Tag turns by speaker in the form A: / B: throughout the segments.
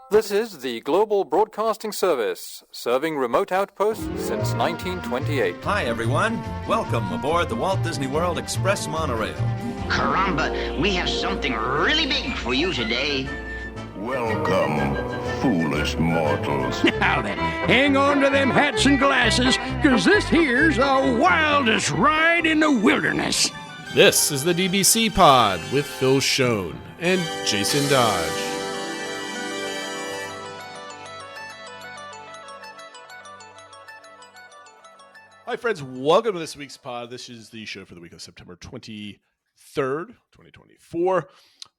A: This is the Global Broadcasting Service, serving remote outposts since 1928.
B: Hi, everyone. Welcome aboard the Walt Disney World Express Monorail.
C: Caramba, we have something really big for you today.
D: Welcome, foolish mortals.
E: Now then, hang on to them hats and glasses, because this here's the wildest ride in the wilderness.
F: This is the DBC Pod with Phil Schoen and Jason Dodge. Hi, friends. Welcome to this week's pod. This is the show for the week of September 23rd, 2024.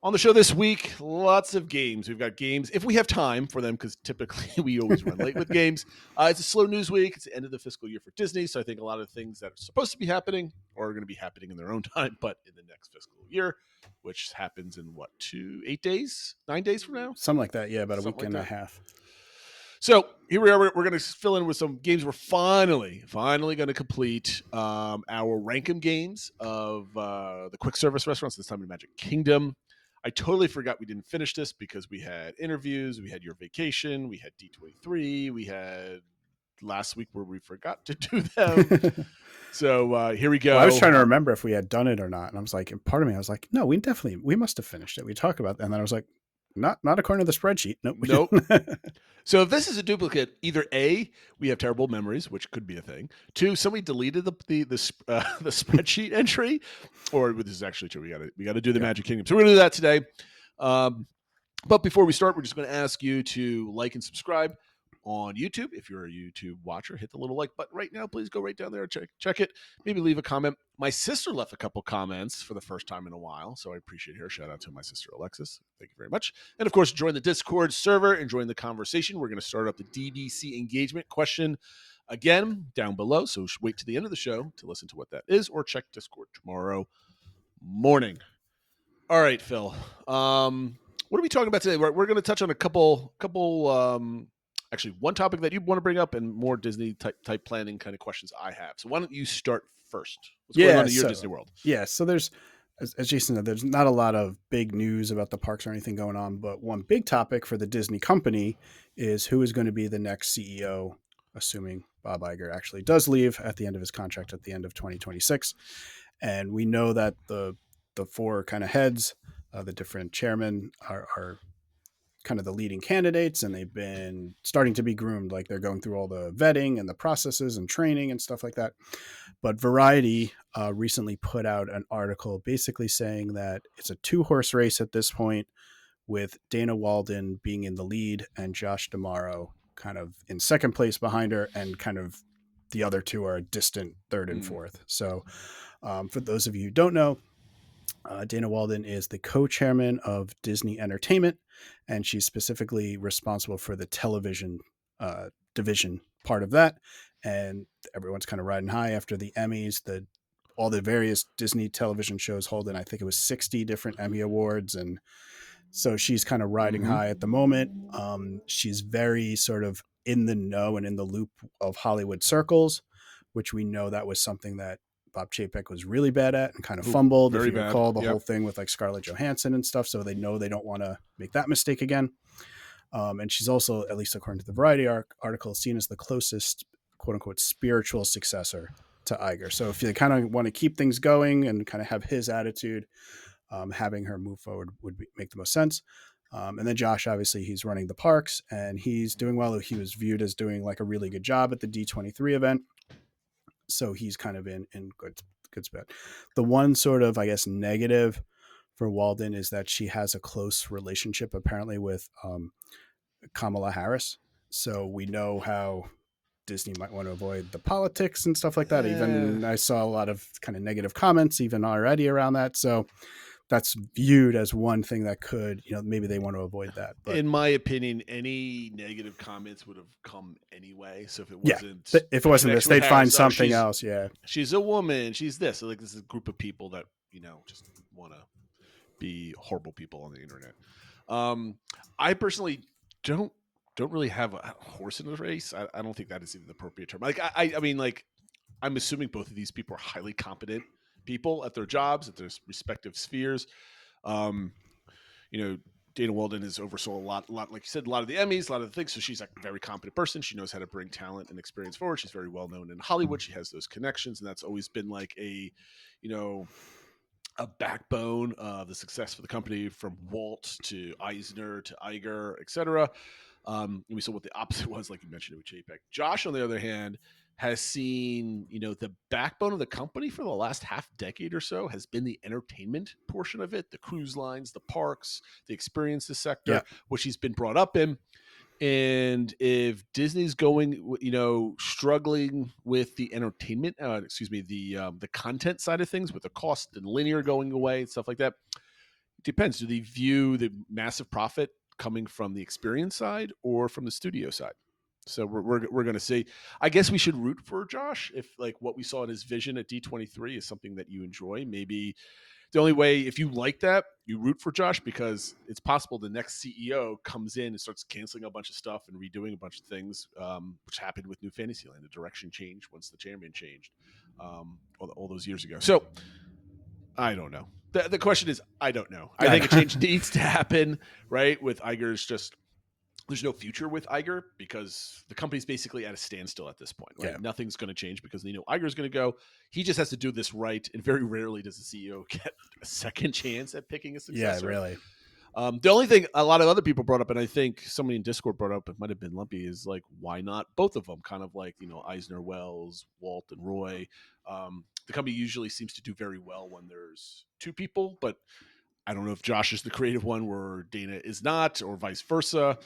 F: On the show this week, lots of games. We've got games, if we have time for them, because typically we always run late with games. It's a slow news week. It's the end of the fiscal year for Disney, so I think a lot of things that are supposed to be happening are going to be happening in their own time, but in the next fiscal year, which happens in, 8 days? 9 days from now?
G: Something like that, yeah, about a week and a half.
F: So here we are. We're going to fill in with some games. We're finally going to complete our rank 'em games of the quick service restaurants, this time in Magic Kingdom. I totally forgot we didn't finish this because we had interviews, we had your vacation, we had D23, we had last week where we forgot to do them. So here we go.
G: Well, I was trying to remember if we had done it or not. And I was like, and part of me, I was like, no, we must have finished it. We talked about that. And then I was like, not according to the spreadsheet. Nope.
F: So if this is a duplicate, either A, we have terrible memories, which could be a thing. 2, somebody deleted the spreadsheet entry, or this is actually true. We got to do the Magic Kingdom. So we're going to do that today. But before we start, we're just going to ask you to like and subscribe on YouTube. If you're a YouTube watcher, hit the little like button right now. Please go right down there and check it. Maybe leave a comment. My sister left a couple comments for the first time in a while, so I appreciate her. Shout out to my sister Alexis. Thank you very much. And of course, join the Discord server and join the conversation. We're going to start up the DBC engagement question again down below. So wait to the end of the show to listen to what that is, or check Discord tomorrow morning. All right, Phil. What are we talking about today? We're going to touch on a couple. Actually, one topic that you want to bring up and more Disney type planning kind of questions I have. So why don't you start first? What's going on at your Disney World?
G: Yeah, so there's, as Jason said, there's not a lot of big news about the parks or anything going on, but one big topic for the Disney company is who is going to be the next CEO, assuming Bob Iger actually does leave at the end of his contract at the end of 2026. And we know that the four kind of heads, the different chairmen are kind of the leading candidates, and they've been starting to be groomed. Like they're going through all the vetting and the processes and training and stuff like that. But Variety recently put out an article basically saying that it's a 2-horse race at this point, with Dana Walden being in the lead and Josh D'Amaro kind of in second place behind her, and kind of the other two are a distant third and fourth. So for those of you who don't know, Dana Walden is the co-chairman of Disney Entertainment, and she's specifically responsible for the television division part of that. And everyone's kind of riding high after the Emmys, all the various Disney television shows holding, I think it was 60 different Emmy Awards. And so she's kind of riding high at the moment. She's very sort of in the know and in the loop of Hollywood circles, which we know that was something that Bob Chapek was really bad at and kind of fumbled. If you recall the whole thing with like Scarlett Johansson and stuff. So they know they don't want to make that mistake again. And she's also, at least according to the Variety article, seen as the closest quote unquote spiritual successor to Iger. So if you kind of want to keep things going and kind of have his attitude, having her move forward would make the most sense. And then Josh, obviously he's running the parks and he's doing well. He was viewed as doing like a really good job at the D23 event. So he's kind of in good spot. The one sort of, I guess, negative for Walden is that she has a close relationship apparently with Kamala Harris. So we know how Disney might want to avoid the politics and stuff like that. Even I saw a lot of kind of negative comments even already around that. So that's viewed as one thing that could, maybe they want to avoid that. But
F: in my opinion, any negative comments would have come anyway. So if it wasn't
G: this, they'd find something else. Yeah.
F: She's a woman. She's this. So like this is a group of people that, just want to be horrible people on the internet. I personally don't really have a horse in the race. I don't think that is even the appropriate term. Like, I mean, like, I'm assuming both of these people are highly competent people at their jobs, at their respective spheres. Dana Walden has oversaw a lot, like you said, a lot of the Emmys, a lot of the things. So she's like a very competent person. She knows how to bring talent and experience forward. She's very well known in Hollywood. She has those connections, and that's always been like a, a backbone of the success for the company, from Walt to Eisner to Iger, etc. We saw what the opposite was, like you mentioned, with JPEG. Josh, on the other hand, has seen, the backbone of the company for the last half decade or so has been the entertainment portion of it, the cruise lines, the parks, the experiences sector, which he's been brought up in. And if Disney's going, struggling with the entertainment, the content side of things, with the cost and linear going away and stuff like that, it depends. Do they view the massive profit coming from the experience side or from the studio side? So we're going to see. I guess we should root for Josh if, like, what we saw in his vision at D23 is something that you enjoy. Maybe the only way, if you like that, you root for Josh, because it's possible the next CEO comes in and starts canceling a bunch of stuff and redoing a bunch of things, which happened with New Fantasyland. The direction changed once the chairman changed all those years ago. So I don't know. The question is, I don't know. I think a change needs to happen, right? With Iger's just... There's no future with Iger because the company's basically at a standstill at this point. Right? Yeah. Nothing's going to change because Iger's going to go. He just has to do this right, and very rarely does the CEO get a second chance at picking a successor.
G: Yeah, really.
F: The only thing a lot of other people brought up, and I think somebody in Discord brought up, it might have been Lumpy, is like, why not both of them? Kind of like, Eisner, Wells, Walt, and Roy. The company usually seems to do very well when there's two people, but I don't know if Josh is the creative one where Dana is not, or vice versa.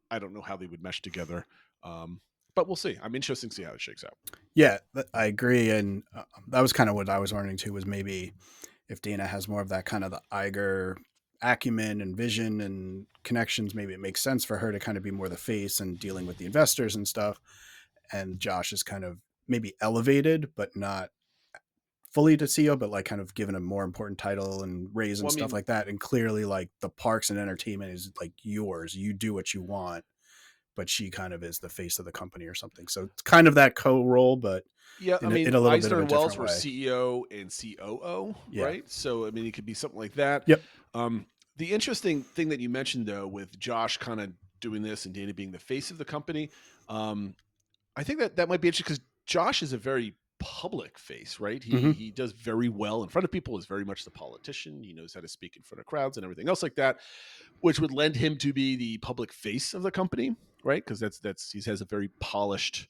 F: I don't know how they would mesh together, but we'll see. I'm interested to see how it shakes out.
G: Yeah, I agree, and that was kind of what I was wondering too. Was maybe if Dana has more of that kind of the Iger acumen and vision and connections, maybe it makes sense for her to kind of be more the face and dealing with the investors and stuff. And Josh is kind of maybe elevated, but not fully to CEO, but like kind of given a more important title and raise and stuff like that. And clearly, like, the parks and entertainment is like yours. You do what you want, but she kind of is the face of the company or something. So it's kind of that co-role, but
F: yeah,
G: in a little
F: Eisner
G: bit of a
F: and Wells
G: different
F: were
G: way.
F: CEO and COO, right? So it could be something like that.
G: Yep.
F: The interesting thing that you mentioned, though, with Josh kind of doing this and Dana being the face of the company, I think that might be interesting because Josh is a very public face, right? He does very well in front of people, is very much the politician. He knows how to speak in front of crowds and everything else like that, which would lend him to be the public face of the company, right? Because he has a very polished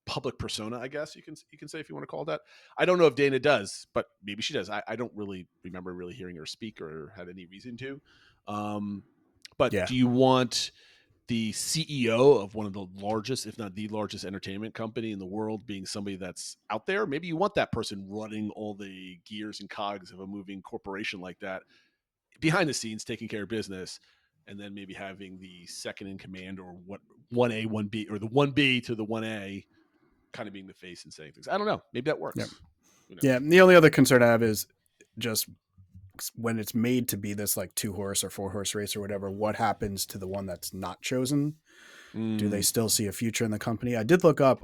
F: public persona, I guess you can say, if you want to call it that. I don't know if Dana does, but maybe she does. I don't really remember really hearing her speak or had any reason to. Do you want the CEO of one of the largest, if not the largest, entertainment company in the world being somebody that's out there? Maybe you want that person running all the gears and cogs of a moving corporation like that, behind the scenes, taking care of business, and then maybe having the second in command, or what, 1A, 1B, or the 1B to the 1A kind of being the face and saying things. I don't know. Maybe that works.
G: Yep. Yeah. And the only other concern I have is just when it's made to be this like 2-horse or 4-horse race or whatever, what happens to the one that's not chosen? Do they still see a future in the company? I did look up.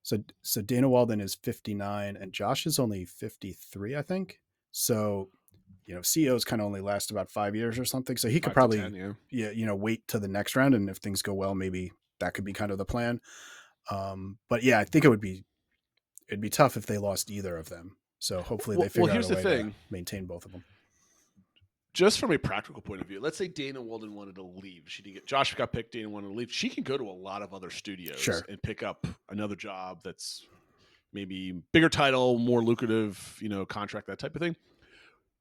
G: So Dana Walden is 59 and Josh is only 53, I think. So, CEOs kind of only last about 5 years or something. So he could probably,
F: 10, yeah.
G: Wait to the next round. And if things go well, maybe that could be kind of the plan. But yeah, I think it'd be tough if they lost either of them. So hopefully they figure out a way to maintain both of them.
F: Just from a practical point of view, let's say Dana Walden wanted to leave. Josh got picked, Dana wanted to leave. She can go to a lot of other studios and pick up another job that's maybe bigger title, more lucrative, contract, that type of thing.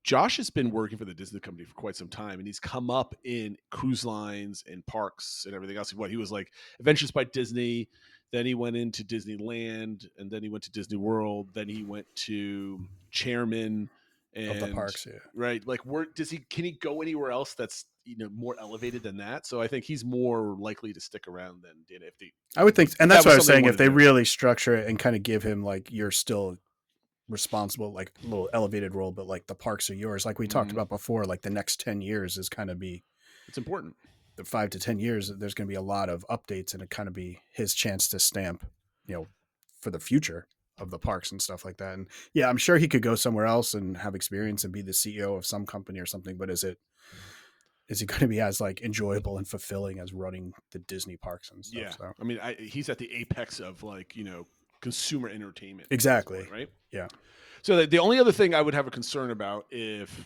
F: Josh has been working for the Disney company for quite some time, and he's come up in cruise lines and parks and everything else. He was like Adventures by Disney. Then he went into Disneyland, and then he went to DisneyWorld. Then he went to chairman
G: of the parks,
F: right? Like, can he go anywhere else that's more elevated than that? So I think he's more likely to stick around than Dana.
G: I would think, and that's what I was saying. If they really structure it and kind of give him like, you're still responsible, like a little elevated role, but like the parks are yours, like we talked about before. Like the next 10 years is kind of
F: it's important.
G: The 5 to 10 years, there's going to be a lot of updates, and it kind of be his chance to stamp, for the future of the parks and stuff like that. And yeah, I'm sure he could go somewhere else and have experience and be the CEO of some company or something. But is it is it going to be as like enjoyable and fulfilling as running the Disney parks and stuff?
F: Yeah.
G: So
F: I mean, he's at the apex of like, consumer entertainment.
G: exactly.
F: Point, right.
G: Yeah.
F: So the only other thing I would have a concern about if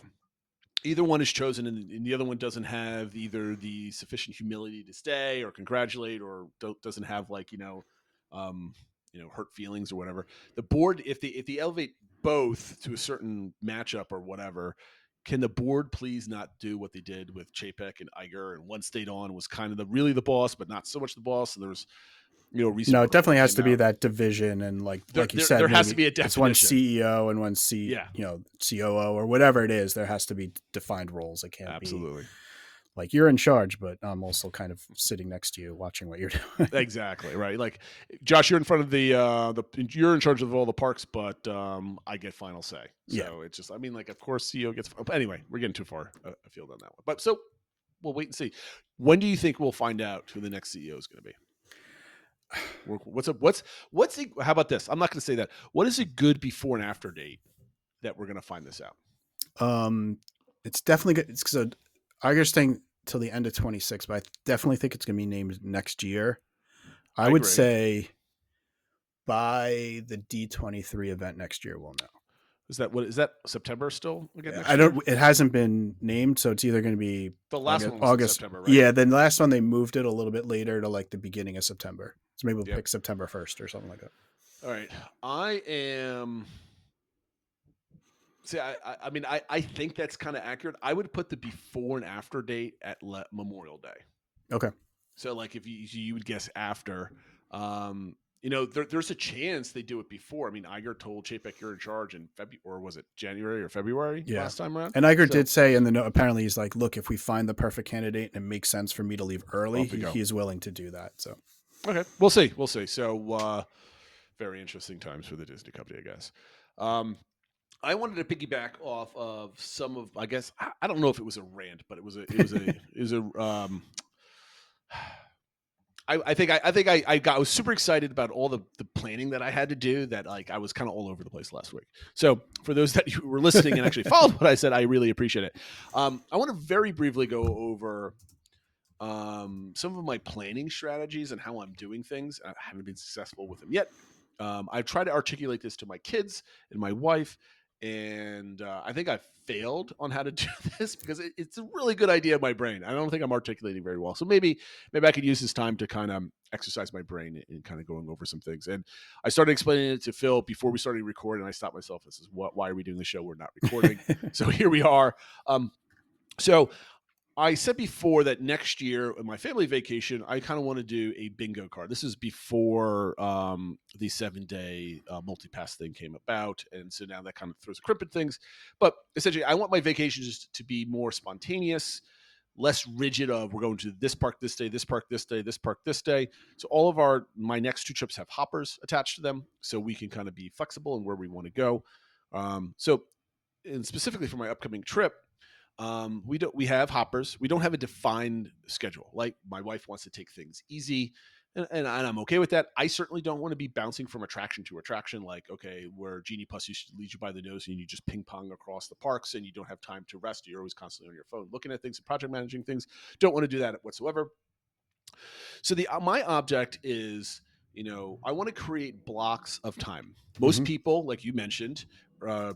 F: either one is chosen and the other one doesn't have either the sufficient humility to stay or congratulate or doesn't have like, hurt feelings or whatever. The board, if they elevate both to a certain matchup or whatever, can the board please not do what they did with Chapek and Iger, and one stayed on was kind of really the boss, but not so much the boss. And there's, reason.
G: No, it definitely has to be that division, and like you said,
F: there has to be a definition.
G: It's one CEO and one COO or whatever it is. There has to be defined roles. It can't be like you're in charge, but I'm also kind of sitting next to you, watching what you're doing.
F: Exactly right. Like Josh, you're in front of you're in charge of all the parks, but I get final say. So it's just, I mean, like, of course, CEO gets. But anyway, we're getting too far afield on that one. But so we'll wait and see. When do you think we'll find out who the next CEO is going to be? How about this? I'm not going to say that. What is a good before and after date that we're going to find this out?
G: It's definitely good. It's because Iger's staying till the end of 26, but I definitely think it's going to be named next year. I would say by the D23 event next year, we'll know.
F: Is that September still? Again,
G: it hasn't been named, so it's either going to be
F: the last one was
G: August,
F: September, right?
G: Yeah, then the last one they moved it a little bit later to like the beginning of September. So maybe we'll pick September 1st or something like that.
F: All right. I am. See, I mean, I think that's kind of accurate. I would put the before and after date at Memorial Day.
G: Okay.
F: So, like, if you would guess after, there's a chance they do it before. I mean, Iger told Chapek you're in charge in February, or was it January or February last time around?
G: And Iger did say in the note, apparently he's like, look, if we find the perfect candidate and it makes sense for me to leave early, he is willing to do that. So, okay,
F: we'll see. So, very interesting times for the Disney company, I guess. I wanted to piggyback off of some of, I guess, I don't know if it was a rant, but it was I was super excited about all the planning that I had to do, that like I was kind of all over the place last week. So for those that you were listening and actually followed what I said, I really appreciate it. I want to very briefly go over some of my planning strategies and how I'm doing things. I haven't been successful with them yet. I've tried to articulate this to my kids and my wife, and I think I failed on how to do this because it's a really good idea in my brain. I don't think I'm articulating very well. So maybe I could use this time to kind of exercise my brain and kind of going over some things. And I started explaining it to Phil before we started recording, and I stopped myself. This is why are we doing the show? We're not recording. So here we are. So I said before that next year in my family vacation, I kind of want to do a bingo card. This is before the 7-day multi-pass thing came about. And so now that kind of throws a crimp at things. But essentially, I want my vacations to be more spontaneous, less rigid of we're going to this park this day, this park this day, this park this day. So all of my next 2 trips have hoppers attached to them, so we can kind of be flexible in where we want to go. And specifically for my upcoming trip, we have hoppers. We don't have a defined schedule. Like my wife wants to take things easy, and I'm okay with that. I certainly don't want to be bouncing from attraction to attraction. Like, okay, where Genie Plus used to lead you by the nose and you just ping pong across the parks and you don't have time to rest. You're always constantly on your phone looking at things and project managing things. Don't want to do that whatsoever. So my object is, I want to create blocks of time. Most people, like you mentioned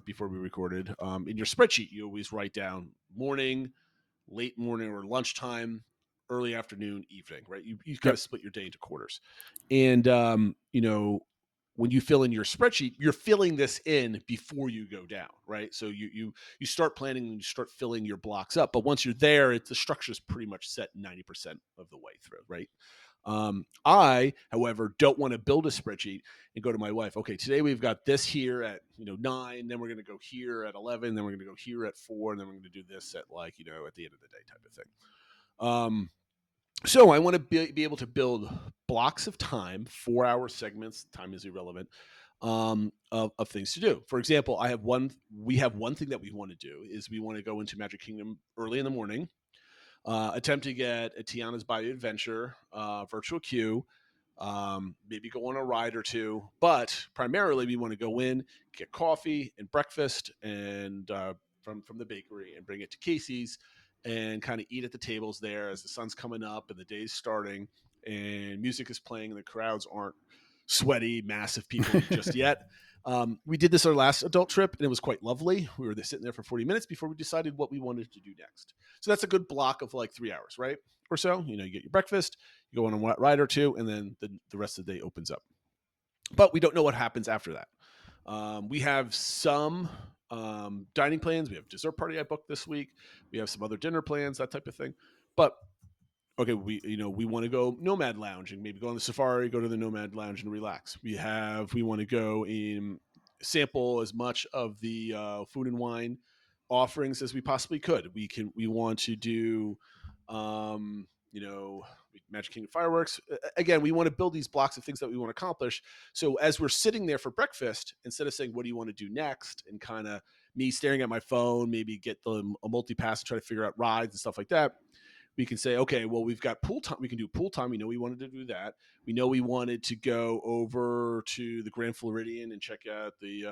F: before we recorded, in your spreadsheet, you always write down morning, late morning or lunchtime, early afternoon, evening, right? You kind of split your day into quarters. And, when you fill in your spreadsheet, you're filling this in before you go down, right? So you start planning and you start filling your blocks up. But once you're there, the structure is pretty much set 90% of the way through, right? I, however, don't want to build a spreadsheet and go to my wife. Okay, today we've got this here at 9, then we're going to go here at 11, then we're going to go here at 4, and then we're going to do this at at the end of the day type of thing. So I want to be able to build blocks of time, 4-hour segments. Time is irrelevant. Of things to do. For example, we have one thing that we want to do is we want to go into Magic Kingdom early in the morning. Attempt to get a Tiana's Bayou Adventure virtual queue, maybe go on a ride or 2. But primarily, we want to go in, get coffee and breakfast, and from the bakery, and bring it to Casey's, and kind of eat at the tables there as the sun's coming up and the day's starting and music is playing and the crowds aren't sweaty, massive people just yet. We did this our last adult trip and it was quite lovely. We were sitting there for 40 minutes before we decided what we wanted to do next. So that's a good block of like 3 hours, right? Or so, you get your breakfast, you go on a ride or two, and then the rest of the day opens up. But we don't know what happens after that. We have some dining plans. We have dessert party I booked this week. We have some other dinner plans, that type of thing. But okay, we want to go Nomad Lounge and maybe go on the safari, go to the Nomad Lounge and relax. We want to go and sample as much of the food and wine offerings as we possibly could. We want to do Magic Kingdom fireworks. Again, we want to build these blocks of things that we want to accomplish. So as we're sitting there for breakfast, instead of saying, what do you want to do next? And kind of me staring at my phone, maybe get a multi-pass and try to figure out rides and stuff like that. We can say, okay, well, we've got pool time. We can do pool time. We know we wanted to do that. We know we wanted to go over to the Grand Floridian and check out the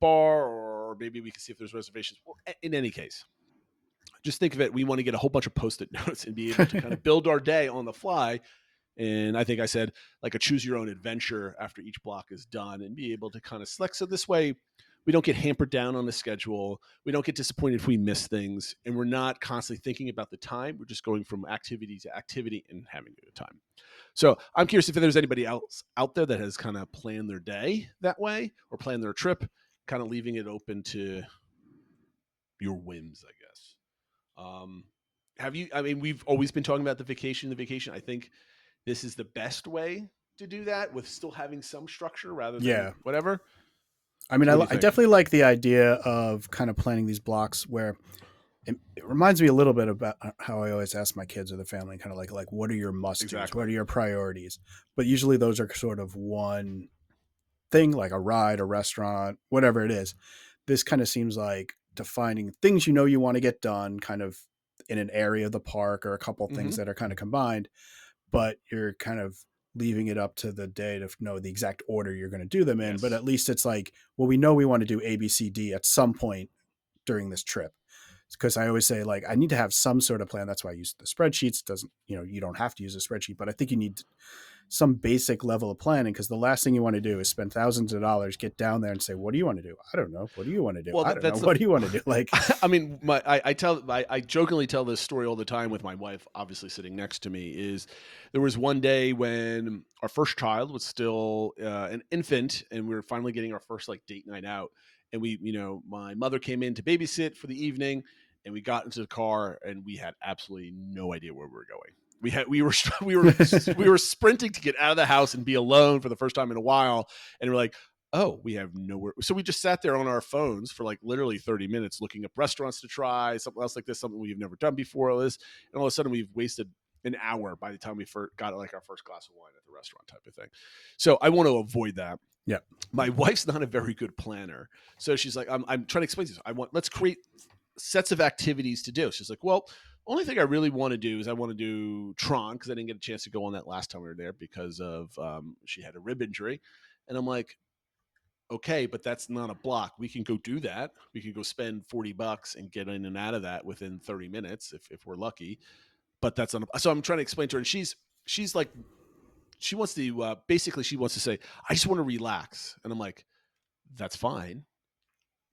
F: bar, or maybe we can see if there's reservations. Well, in any case, just think of it. We want to get a whole bunch of Post-it notes and be able to kind of build our day on the fly. And I think I said like a choose your own adventure after each block is done and be able to kind of select. So this way we don't get hampered down on the schedule. We don't get disappointed if we miss things, and we're not constantly thinking about the time. We're just going from activity to activity and having a good time. So I'm curious if there's anybody else out there that has kind of planned their day that way or planned their trip, kind of leaving it open to your whims, I guess. We've always been talking about the vacation. I think this is the best way to do that with still having some structure rather than whatever.
G: I mean, I definitely like the idea of kind of planning these blocks where it reminds me a little bit about how I always ask my kids or the family, kind of like what are your must-dos? Exactly. What are your priorities? But usually those are sort of one thing, like a ride, a restaurant, whatever it is. This kind of seems like defining things you want to get done kind of in an area of the park, or a couple of things that are kind of combined, but you're kind of leaving it up to the day to know the exact order you're going to do them in. Yes. But at least it's like, well, we know we want to do A, B, C, D at some point during this trip. Because I always say, like, I need to have some sort of plan. That's why I use the spreadsheets. You don't have to use a spreadsheet, but I think you need some basic level of planning, because the last thing you want to do is spend thousands of dollars, get down there and say, what do you want to do? I don't know. What do you want to do? Well, I don't know. What do you want to do? Like,
F: I mean, I jokingly tell this story all the time with my wife, obviously sitting next to me. Is there was one day when our first child was still an infant, and we were finally getting our first like date night out. And my mother came in to babysit for the evening, and we got into the car and we had absolutely no idea where we were going. We were sprinting to get out of the house and be alone for the first time in a while. And we're like, oh, we have nowhere. So we just sat there on our phones for like literally 30 minutes looking up restaurants to try, something else like this, something we've never done before. And all of a sudden we've wasted an hour by the time we got like our first glass of wine at the restaurant type of thing. So I want to avoid that.
G: Yeah.
F: My wife's not a very good planner. So she's like, I'm trying to explain this. Let's create sets of activities to do. She's like, well, only thing I really want to do is I want to do Tron, because I didn't get a chance to go on that last time we were there because of she had a rib injury. And I'm like, okay, but that's not a block. We can go do that. We can go spend $40 and get in and out of that within 30 minutes if we're lucky. But that's not. So I'm trying to explain to her, and she's like, she wants to basically she wants to say, I just want to relax. And I'm like, that's fine.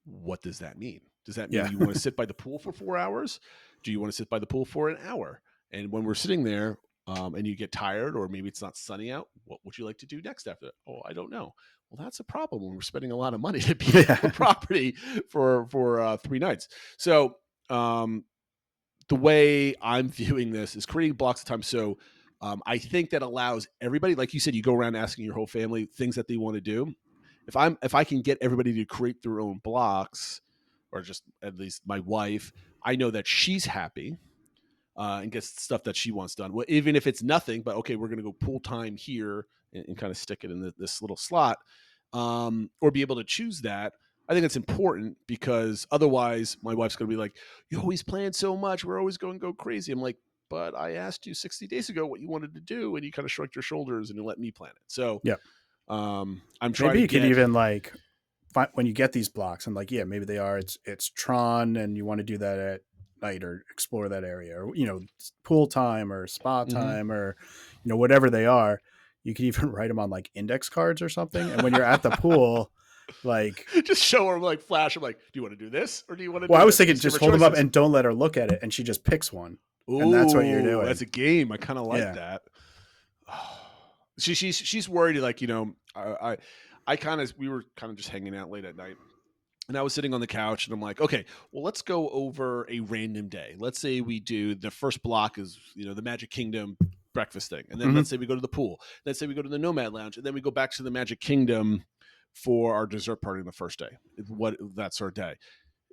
F: What does that mean? Does that mean you want to sit by the pool for 4 hours? Do you want to sit by the pool for an hour? And when we're sitting there and you get tired, or maybe it's not sunny out, what would you like to do next after that? Oh, I don't know. Well, that's a problem when we're spending a lot of money to be on the property for 3 nights. So the way I'm viewing this is creating blocks of time. So I think that allows everybody, like you said, you go around asking your whole family things that they want to do. If I can get everybody to create their own blocks, or just at least my wife, I know that she's happy and gets stuff that she wants done. Well, even if it's nothing, but okay, we're going to go pool time here and kind of stick it in this little slot, or be able to choose that. I think it's important, because otherwise my wife's going to be like, you always plan so much. We're always going to go crazy. I'm like, but I asked you 60 days ago what you wanted to do, and you kind of shrugged your shoulders and you let me plan it. So I'm trying.
G: Maybe you could even like when you get these blocks, and like, maybe they are. It's Tron, and you want to do that at night or explore that area, or pool time or spa
F: Mm-hmm.
G: time, or whatever they are. You could even write them on like index cards or something, and when you're at the pool, like,
F: just show her, like, flash. I'm like, do you want to do this or do you want to?
G: well,
F: do
G: I was
F: this?
G: thinking just hold them up and don't let her look at it, and she just picks one.
F: Ooh,
G: and that's what you're doing.
F: That's a game. I kind of like
G: Yeah.
F: that. She's worried, like, we were kind of just hanging out late at night, and I was sitting on the couch, and I'm like, okay, well, let's go over a random day. Let's say we do the first block is the Magic Kingdom breakfast thing, and then let's say we go to the pool. Let's say we go to the Nomad Lounge, and then we go back to the Magic Kingdom for our dessert party on the first day. That's our day.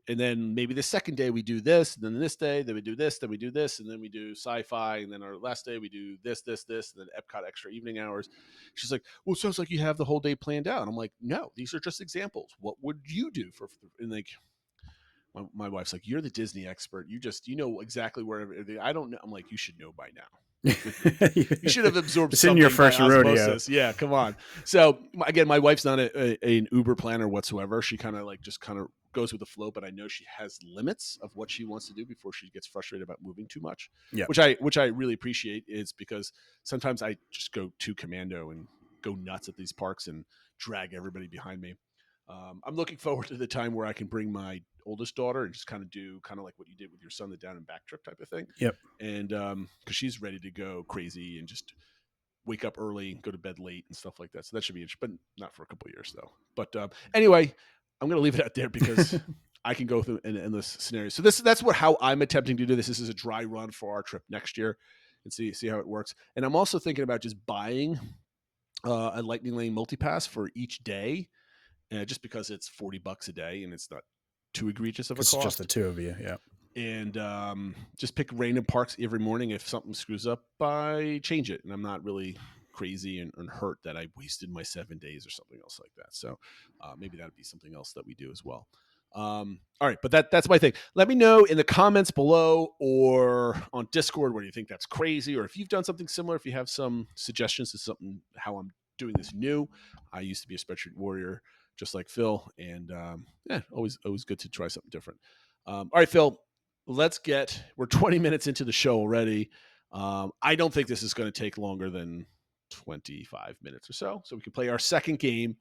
F: And then maybe the second day we do this, and then this day, then we do this, then we do this, and then we do sci-fi, and then our last day we do this, and then Epcot extra evening hours. She's like, well, it sounds like you have the whole day planned out. And I'm like, no, these are just examples. What would you do and like, my wife's like, you're the Disney expert. You know exactly where I don't know. I'm like, you should know by now. You should have absorbed
G: it's
F: something
G: in your first
F: by osmosis.
G: rodeo.
F: Yeah, come on. So again, my wife's not an Uber planner whatsoever. She kind of goes with the flow, but I know she has limits of what she wants to do before she gets frustrated about moving too much.
G: Yeah.
F: Which I really appreciate, is because sometimes I just go too commando and go nuts at these parks and drag everybody behind me. I'm looking forward to the time where I can bring my oldest daughter and just kind of do like what you did with your son, the down and back trip type of thing.
G: Yep.
F: And because she's ready to go crazy and just wake up early and go to bed late and stuff like that. So that should be interesting, but not for a couple of years though. But anyway, I'm going to leave it out there because I can go through an endless scenario. So that's how I'm attempting to do this. This is a dry run for our trip next year and see how it works. And I'm also thinking about just buying a Lightning Lane multipass for each day. Just because it's $40 a day and it's not too egregious of a cost.
G: It's just the two of you, yeah.
F: And just pick random parks every morning. If something screws up, I change it. And I'm not really crazy and hurt that I wasted my 7 days or something else like that. So maybe that'd be something else that we do as well. All right, but that's my thing. Let me know in the comments below or on Discord whether you think that's crazy, or if you've done something similar, if you have some suggestions to something, how I'm doing this new. I used to be a spreadsheet warrior, just like Phil, and always good to try something different. All right, Phil, we're 20 minutes into the show already. I don't think this is going to take longer than 25 minutes or so we can play our second game,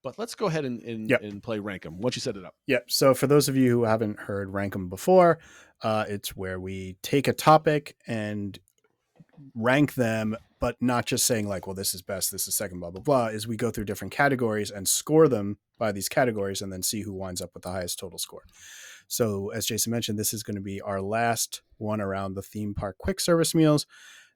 F: but let's go ahead and play Rank 'em once you set it up.
G: Yep. So for those of you who haven't heard Rank 'em before, it's where we take a topic and rank them, but not just saying like, well, this is best, this is second, blah, blah, blah, is we go through different categories and score them by these categories and then see who winds up with the highest total score. So as Jason mentioned, this is going to be our last one around the theme park quick service meals,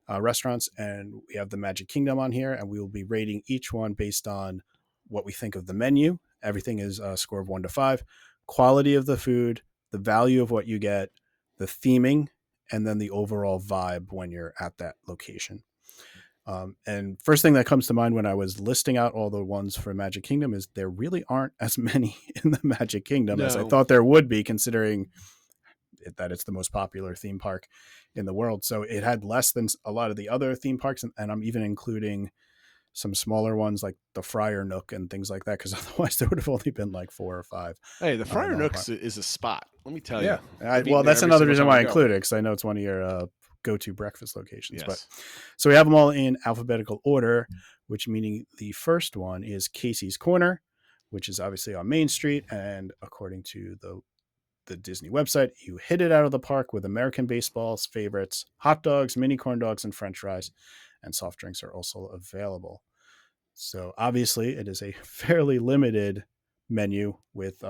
G: restaurants. And we have the Magic Kingdom on here, and we will be rating each one based on what we think of the menu. Everything is a score of 1 to 5, quality of the food, the value of what you get, the theming, and then the overall vibe when you're at that location. And first thing that comes to mind when I was listing out all the ones for Magic Kingdom is there really aren't as many in the Magic Kingdom as I thought there would be, considering that it's the most popular theme park in the world. So it had less than a lot of the other theme parks. And I'm even including some smaller ones like the Friar Nook and things like that, because otherwise there would have only been like 4 or 5.
F: Hey, the Friar Nook is a spot. Let me tell you.
G: Well, that's another reason why I included it, because I know it's one of your go-to breakfast locations.
F: Yes.
G: But so we have them all in alphabetical order, which meaning the first one is Casey's Corner, which is obviously on Main Street, and according to the Disney website, you hit it out of the park with American baseball's favorites, hot dogs, mini corn dogs, and French fries, and soft drinks are also available. So obviously it is a fairly limited menu with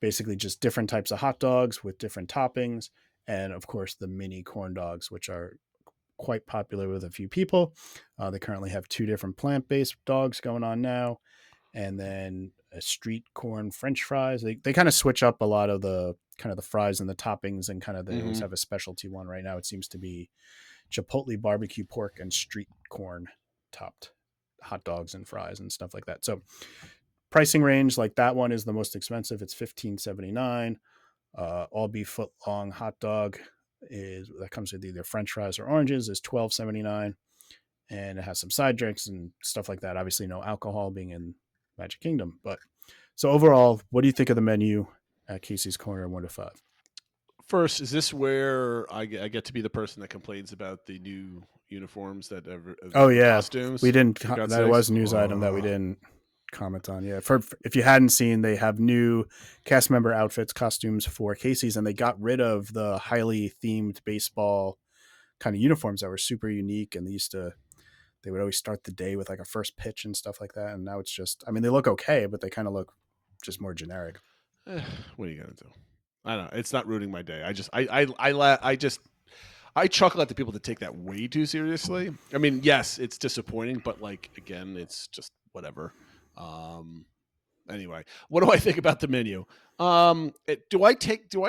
G: basically just different types of hot dogs with different toppings, and of course the mini corn dogs, which are quite popular with a few people. They currently have 2 different plant-based dogs going on now, and then a street corn French fries. They kind of switch up a lot of the fries and the toppings, and kind of they always have a specialty one. Right now it seems to be Chipotle barbecue pork and street corn topped hot dogs and fries and stuff like that. So pricing range, like that one is the most expensive. It's $15.79. All beef foot long hot dog that comes with either French fries or oranges is $12.79, and it has some side drinks and stuff like that. Obviously no alcohol, being in Magic Kingdom. But so overall, what do you think of the menu at Casey's Corner 1 to 5?
F: First, is this where I get to be the person that complains about the new uniforms that
G: Oh yeah,
F: costumes?
G: we didn't.
F: for God's
G: That
F: sakes?
G: was a news item that we didn't comment on. Yeah, for if you hadn't seen, they have new cast member outfits, costumes for Casey's, and they got rid of the highly themed baseball kind of uniforms that were super unique, and they would always start the day with like a first pitch and stuff like that. And now it's just, I mean, they look okay, but they kind of look just more generic.
F: What are you gonna do? I don't know. It's not ruining my day. I chuckle at the people that take that way too seriously. I mean, yes, it's disappointing, but like again, it's just whatever. Anyway, what do I think about the menu? Do I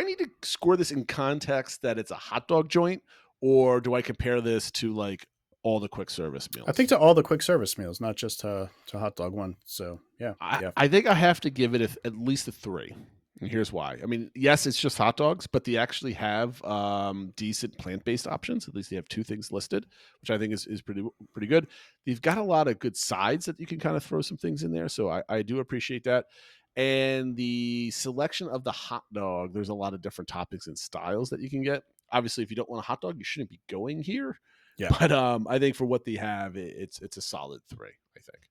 F: need to score this in context that it's a hot dog joint, or do I compare this to like all the quick service meals?
G: I think to all the quick service meals, not just to hot dog one. So yeah,
F: I think I have to give it at least a 3. And here's why. I mean, yes, it's just hot dogs, but they actually have decent plant-based options. At least they have 2 things listed, which I think is pretty good. They've got a lot of good sides that you can kind of throw some things in there. So I do appreciate that. And the selection of the hot dog, there's a lot of different toppings and styles that you can get. Obviously, if you don't want a hot dog, you shouldn't be going here.
G: Yeah.
F: But I think for what they have, it's a solid 3, I think.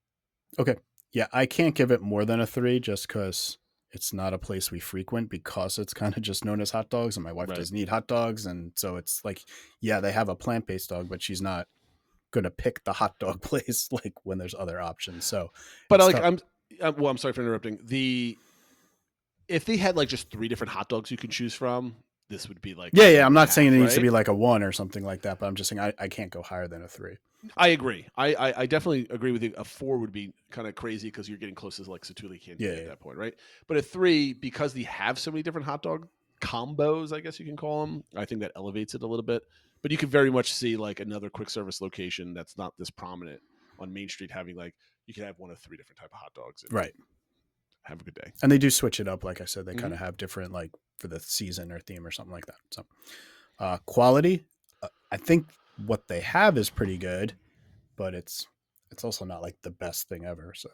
G: Okay. Yeah, I can't give it more than a 3 just because it's not a place we frequent, because it's kind of just known as hot dogs, and my wife doesn't eat hot dogs. And so it's like, yeah, they have a plant-based dog, but she's not going to pick the hot dog place like when there's other options. So,
F: but I'm sorry for interrupting. If they had like just 3 different hot dogs you can choose from, this would be like,
G: yeah. I'm not saying it needs to be like a 1 or something like that, but I'm just saying I can't go higher than a 3.
F: I agree. I definitely agree with you. A 4 would be kind of crazy because you're getting close to like Satuli candy at that point, right? But a 3, because they have so many different hot dog combos, I guess you can call them, I think that elevates it a little bit. But you can very much see like another quick service location that's not this prominent on Main Street having like, you can have 1 of 3 different type of hot dogs.
G: Right.
F: Have a good day.
G: And they do switch it up. Like I said, they kind of have different, like for the season or theme or something like that. So quality, I think what they have is pretty good, but it's also not like the best thing ever. So,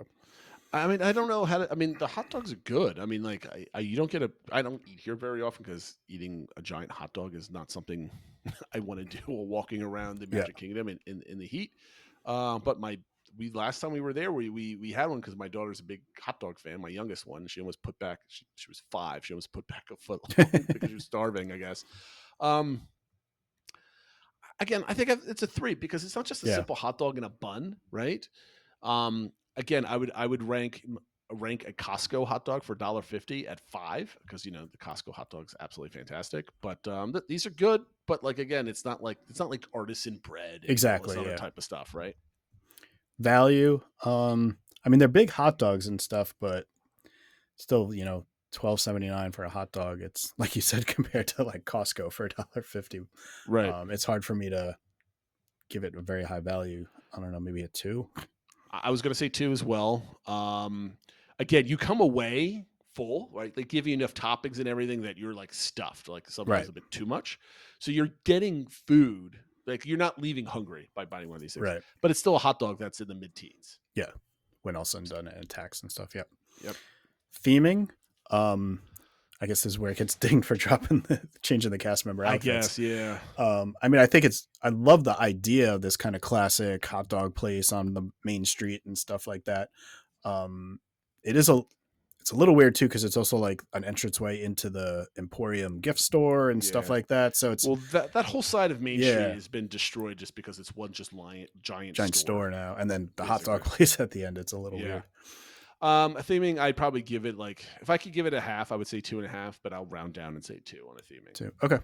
F: I mean, I don't know how to, I mean, the hot dogs are good. I mean, like you don't get I don't eat here very often because eating a giant hot dog is not something I want to do while walking around the Magic Kingdom in the heat. But last time we were there, we had one because my daughter's a big hot dog fan. My youngest one, she almost put back. She was 5. She almost put back a foot because she was starving, I guess. Again, I think it's a 3 because it's not just a simple hot dog and a bun, right? Again, I would rank a Costco hot dog for $1.50 at 5 because the Costco hot dog's absolutely fantastic. But these are good. But like again, it's not like artisan bread, and
G: exactly,
F: all this other type of stuff, right?
G: Value. I mean, they're big hot dogs and stuff, but still, $12.79 for a hot dog. It's like you said, compared to like Costco for $1.50.
F: Right.
G: It's hard for me to give it a very high value. I don't know, maybe a 2.
F: I was going to say 2 as well. Again, you come away full, right? They give you enough toppings and everything that you're like stuffed, like sometimes a bit too much. So you're getting food. Like you're not leaving hungry by buying one of these things. Right. But it's still a hot dog that's in the mid-teens.
G: Yeah. When all said and done, and tax and stuff. Yep.
F: Theming.
G: I guess this is where it gets dinged for changing the cast member outfits.
F: I guess, yeah.
G: I mean, I love the idea of this kind of classic hot dog place on the main street and stuff like that. It's a little weird too, because it's also like an entranceway into the Emporium gift store and stuff like that. So it's
F: that whole side of Main Street has been destroyed just because it's one just giant
G: store now, and then the hot dog place at the end. It's a little weird.
F: Theming, I'd probably give it like, if I could give it a half, I would say 2.5, but I'll round down and say 2 on a theming.
G: 2. Okay.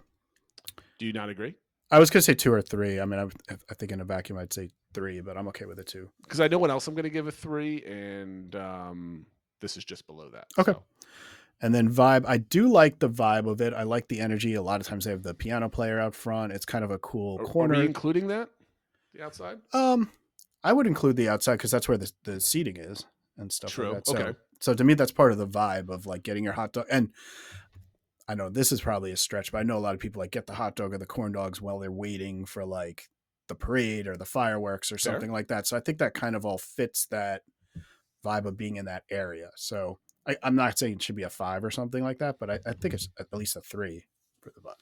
F: Do you not agree?
G: I was going to say 2 or 3. I mean, I think in a vacuum, I'd say 3, but I'm okay with a 2.
F: Because I know what else I'm going to give a 3, and this is just below that.
G: Okay.
F: So.
G: And then vibe, I do like the vibe of it. I like the energy. A lot of times they have the piano player out front. It's kind of a cool corner.
F: Are we including that? The outside?
G: I would include the outside because that's where the seating is and stuff.
F: True.
G: Like that.
F: Okay.
G: So to me, that's part of the vibe of like getting your hot dog. And I know this is probably a stretch, but I know a lot of people like get the hot dog or the corn dogs while they're waiting for like the parade or the fireworks or something like that. So I think that kind of all fits that vibe of being in that area. So I'm not saying it should be a 5 or something like that, but I think it's at least a 3. for the vibe.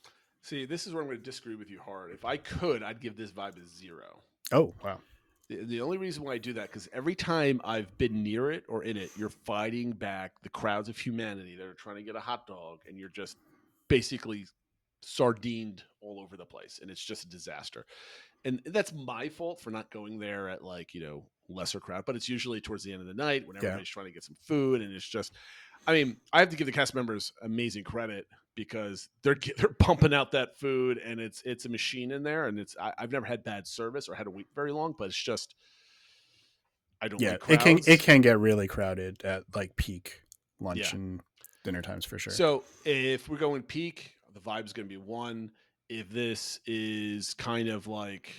F: See, this is where I'm going to disagree with you hard. If I could, I'd give this vibe a 0.
G: Oh, wow.
F: The only reason why I do that, because every time I've been near it or in it, you're fighting back the crowds of humanity that are trying to get a hot dog, and you're just basically sardined all over the place, and it's just a disaster. And that's my fault for not going there at lesser crowd, but it's usually towards the end of the night when everybody's trying to get some food, and it's just, I have to give the cast members amazing credit because they're pumping out that food, and it's a machine in there, and I've never had bad service or had to wait very long, but it's just I don't like crowds.
G: It can get really crowded at like peak lunch and dinner times for sure.
F: So if we're going peak, the vibe is going to be 1. If this is kind of like,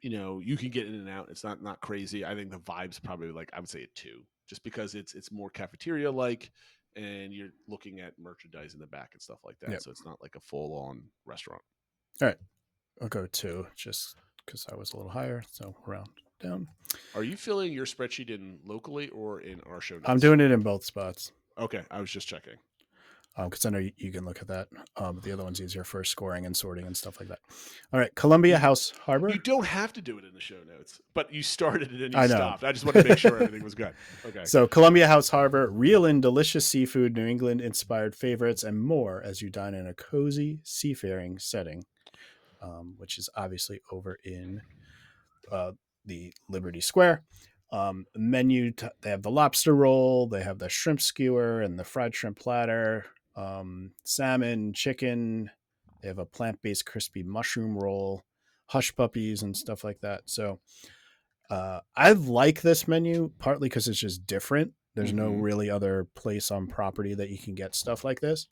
F: you can get in and out, it's not crazy, I think the vibe's probably I would say a 2, just because it's more cafeteria like, and you're looking at merchandise in the back and stuff like that. Yep. So it's not like a full on restaurant.
G: All right, I'll go 2 just because I was a little higher. So round down.
F: Are you filling your spreadsheet in locally or in our show notes?
G: I'm doing it in both spots.
F: Okay, I was just checking.
G: Because I know you can look at that. But the other one's easier for scoring and sorting and stuff like that. All right, Columbia House Harbor.
F: You don't have to do it in the show notes, but you started it and you stopped. I just wanted to make sure everything was good. Okay.
G: So Columbia House Harbor, real and delicious seafood, New England-inspired favorites, and more as you dine in a cozy seafaring setting, which is obviously over in the Liberty Square. Menu, they have the lobster roll, they have the shrimp skewer and the fried shrimp platter, salmon, chicken. They have a plant-based crispy mushroom roll, hush puppies and stuff like that. So I like this menu partly because it's just different. There's no really other place on property that you can get stuff like this.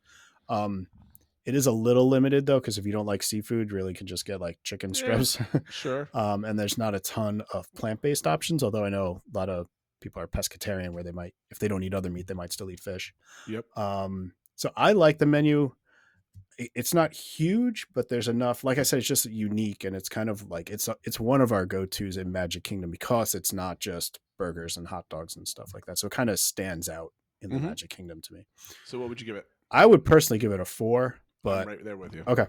G: It is a little limited though, because if you don't like seafood, you really can just get like chicken strips.
F: Sure.
G: And there's not a ton of plant-based options, although I know a lot of people are pescatarian where they might, if they don't eat other meat, they might still eat fish.
F: Yep.
G: So I like the menu. It's not huge, but there's enough. Like I said, it's just unique, and it's kind of like it's one of our go-tos in Magic Kingdom because it's not just burgers and hot dogs and stuff like that. So it kind of stands out in the Magic Kingdom to me.
F: So what would you give it?
G: I would personally give it a 4, but
F: I'm right there with you.
G: Okay.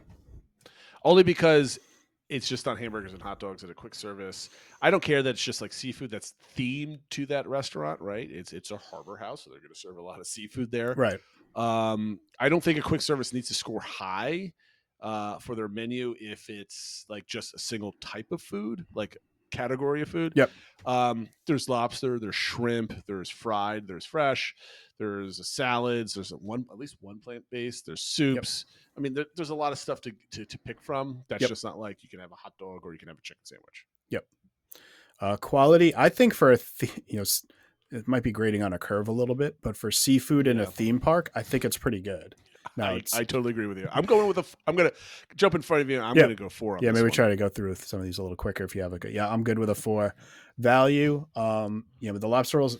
F: Only because it's just not hamburgers and hot dogs at a quick service. I don't care that it's just like seafood that's themed to that restaurant, right? It's a harbor house, so they're going to serve a lot of seafood there.
G: Right.
F: I don't think a quick service needs to score high for their menu if it's like just a single type of food, like category of food.
G: Yep.
F: There's lobster, there's shrimp, there's fried, there's fresh, there's salads, there's at least one plant-based, there's soups. Yep. I mean, there's a lot of stuff to pick from. That's just not like you can have a hot dog or you can have a chicken sandwich.
G: Yep. Quality, I think for it might be grading on a curve a little bit, but for seafood in a theme park, I think it's pretty good.
F: I totally agree with you. I'm going to jump in front of you. I'm going to go 4 on this
G: maybe
F: one.
G: try to go through some of these a little quicker if you have a good. Yeah, I'm good with a 4. Value, with the lobster rolls,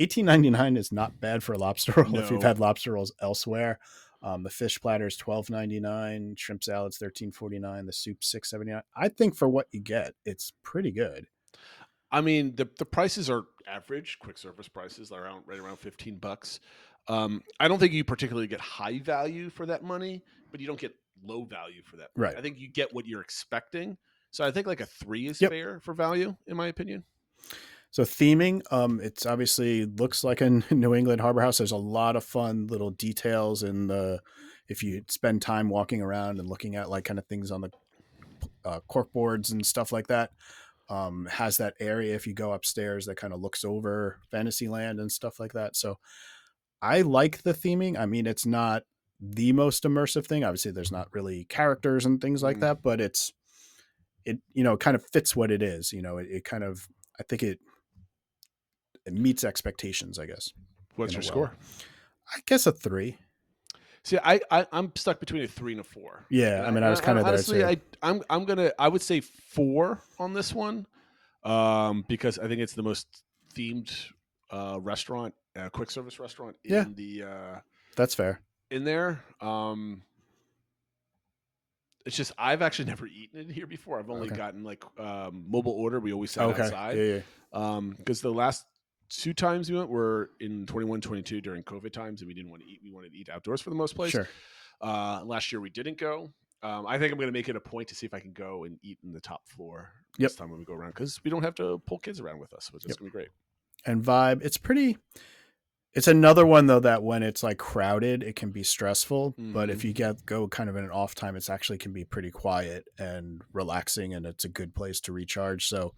G: $18.99 is not bad for a lobster roll if you've had lobster rolls elsewhere. The fish platter is $12.99, shrimp salads $13.49, the soup $6.79. I think for what you get, it's pretty good.
F: I mean, the prices are average, quick service prices, right around $15. I don't think you particularly get high value for that money, but you don't get low value for that money.
G: Right.
F: I think you get what you're expecting. So I think like a 3 is fair for value, in my opinion.
G: So theming, it's obviously looks like a New England Harbor House. There's a lot of fun little details if you spend time walking around and looking at like kind of things on the cork boards and stuff like that. Has that area if you go upstairs that kind of looks over Fantasyland and stuff like that. So I like the theming. I mean, it's not the most immersive thing. Obviously, there's not really characters and things like that, but it kind of fits what it is. It kind of, I think it meets expectations, I guess.
F: What's your score?
G: I guess a 3.
F: See, I'm stuck between a 3 and a 4.
G: Yeah, I mean, I was kind of
F: honestly,
G: there too.
F: I would say 4 on this one, because I think it's the most themed restaurant, quick service restaurant in the.
G: That's fair.
F: In there, it's just I've actually never eaten it here before. I've only gotten like mobile order. We always sat outside. Because the last 2 times we went were in 21, 22 during COVID times, and we didn't want to eat. We wanted to eat outdoors for the most place.
G: Sure.
F: Last year we didn't go. I think I'm going to make it a point to see if I can go and eat in the top floor
G: Yep.
F: this time when we go around, because we don't have to pull kids around with us, which is going to be great.
G: And Vibe, it's another one though that when it's like crowded, it can be stressful. But if you go kind of in an off time, it's actually can be pretty quiet and relaxing, and it's a good place to recharge. So,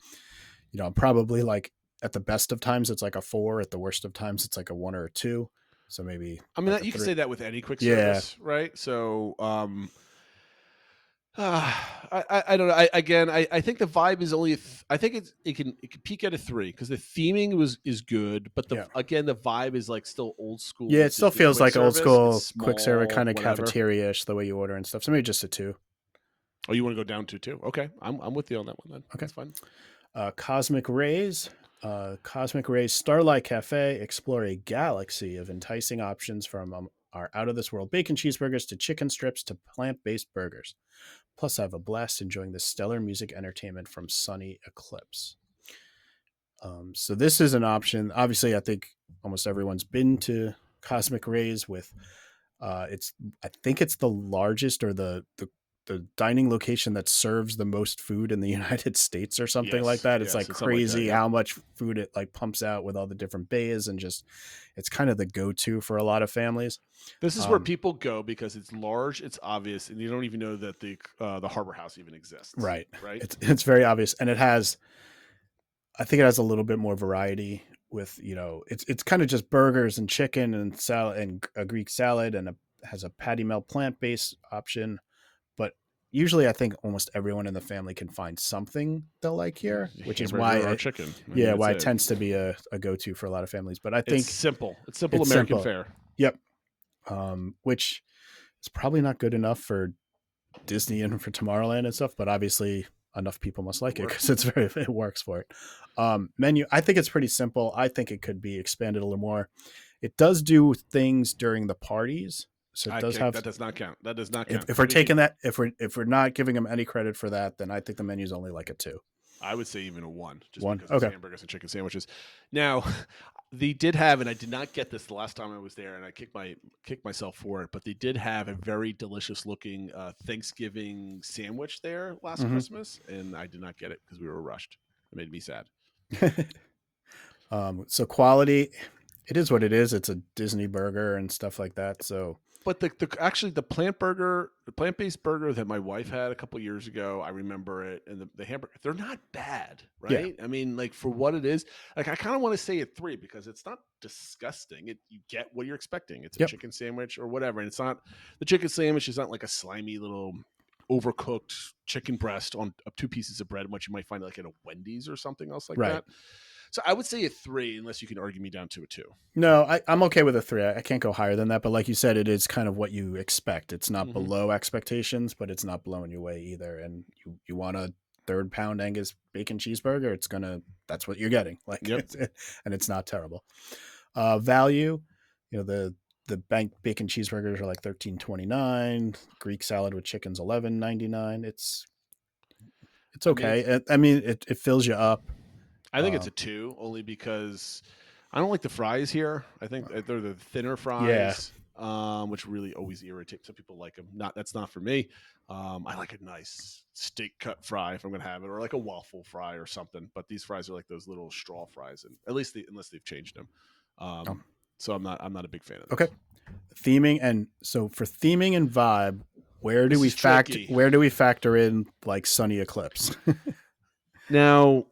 G: I'm probably like at the best of times it's like a 4. At the worst of times it's like a 1 or a 2. So maybe like
F: you can say that with any quick
G: Yeah.
F: service, right? So I don't know. I think the Vibe is only. I think it can peak at a 3 because the theming is good, but the Vibe is like still old school.
G: Yeah, it still feels like old school quick service kind of
F: whatever.
G: cafeteria-ish the way you order and stuff. So maybe just a 2.
F: Oh, you want to go down to 2? Okay, I'm with you on that one then.
G: Okay,
F: that's fine.
G: Cosmic Rays. Starlight Cafe. Explore a galaxy of enticing options from our out-of-this-world bacon cheeseburgers to chicken strips to plant-based burgers. Plus, I have a blast enjoying the stellar music entertainment from Sunny Eclipse. So this is an option. Obviously, I think almost everyone's been to Cosmic Rays with I think it's the largest or the dining location that serves the most food in the United States or something like that. It's like crazy how much food it like pumps out with all the different bays, and just it's kind of the go-to for a lot of families.
F: This is where people go because it's large, it's obvious, and you don't even know that the Harbor House even exists.
G: Right. It's very obvious, and I think it has a little bit more variety with it's kind of just burgers and chicken and salad and a Greek salad, and has a patty melt plant-based option. But usually I think almost everyone in the family can find something they'll like here, which is why
F: chicken.
G: Why it tends to be a go-to for a lot of families. But I think
F: it's simple American fare.
G: Yep. Which is probably not good enough for Disney and for Tomorrowland and stuff, but obviously enough people must like it because it works for it. Menu, I think it's pretty simple. I think it could be expanded a little more. It does do things during the parties. So it does have
F: that does not count. That does not count.
G: If we're taking that, if we're not giving them any credit for that, then I think the menu's only like a 2.
F: I would say even a 1, just
G: 1.
F: because it's hamburgers and chicken sandwiches. Now, they did have, and I did not get this the last time I was there, and I kicked myself for it, but they did have a very delicious looking Thanksgiving sandwich there last Christmas, and I did not get it because we were rushed. It made me sad.
G: So quality, it is what it is. It's a Disney burger and stuff like that. So.
F: But the plant-based burger that my wife had a couple years ago, I remember it, and the hamburger, they're not bad, right? Yeah. I mean, like for what it is, like I kind of want to say a 3 because it's not disgusting. You get what you're expecting. It's a chicken sandwich or whatever, and it's not the chicken sandwich is not like a slimy little overcooked chicken breast on 2 pieces of bread, which you might find like at a Wendy's or something else like that. So I would say a 3, unless you can argue me down to a 2.
G: No, I'm okay with a 3. I can't go higher than that. But like you said, it is kind of what you expect. It's not below expectations, but it's not blowing you away either. And you want a 3rd pound Angus bacon cheeseburger, that's what you're getting. Like, and it's not terrible. Value, the bacon cheeseburgers are like $13.29. Greek salad with chicken's $11.99. It's okay. I mean, it fills you up.
F: I think it's a 2 only because I don't like the fries here. I think they're the thinner fries, which really always irritate. Some people like them. That's not for me. I like a nice steak cut fry if I'm going to have it, or like a waffle fry or something. But these fries are like those little straw fries, and at least unless they've changed them. So I'm not a big fan of those.
G: Okay. Theming, and so for theming and vibe, where do we factor in like Sunny Eclipse?
F: Now,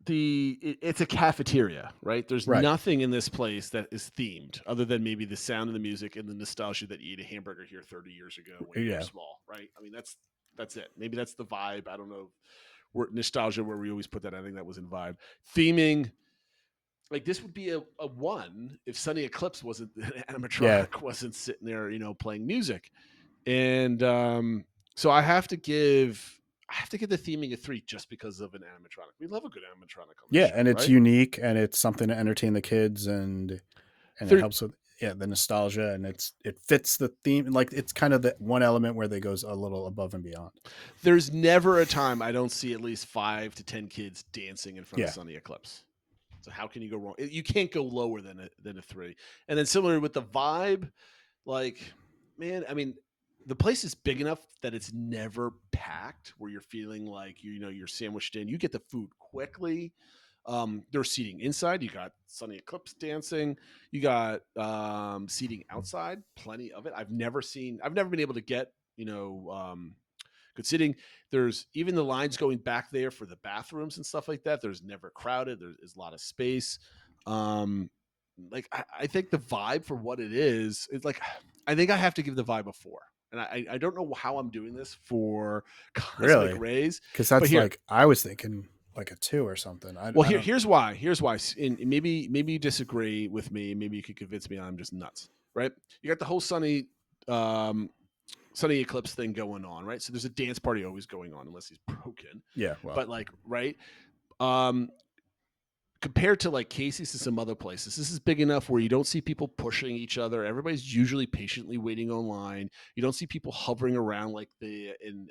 F: it's a cafeteria, right? There's nothing in this place that is themed other than maybe the sound of the music and the nostalgia that you ate a hamburger here 30 years ago when you were small, right? I mean, that's it. Maybe that's the vibe. I don't know. Nostalgia, where we always put that. I think that was in vibe. Theming, like this would be a 1 if Sunny Eclipse wasn't animatronic, wasn't sitting there, playing music. And so I have to give the theming a 3 just because of an animatronic. We love a good animatronic on the show,
G: and it's unique, and it's something to entertain the kids, and it helps with the nostalgia, and it fits the theme. Like it's kind of the one element where they goes a little above and beyond.
F: There's never a time I don't see at least 5 to 10 kids dancing in front of Sunny Eclipse. So how can you go wrong? You can't go lower than a 3. And then similar with the vibe, Like, man, I mean, the place is big enough that it's never packed where you're feeling like you're sandwiched in. You get the food quickly. There's seating inside. You got Sunny Eclipse dancing. You got seating outside. Plenty of it. I've never been able to get good sitting. There's even the lines going back there for the bathrooms and stuff like that. There's never crowded. There's a lot of space. Like I think the vibe for what it is, it's like I think I have to give the vibe a 4. And I don't know how I'm doing this for Cosmic Rays.
G: Because that's like I was thinking like a 2 or something.
F: Here's why. And maybe you disagree with me. Maybe you could convince me I'm just nuts. Right? You got the whole Sunny Eclipse thing going on, right? So there's a dance party always going on, unless he's broken.
G: Yeah, well.
F: But like, right? Compared to like Casey's and some other places, this is big enough where you don't see people pushing each other. Everybody's usually patiently waiting online. You don't see people hovering around like in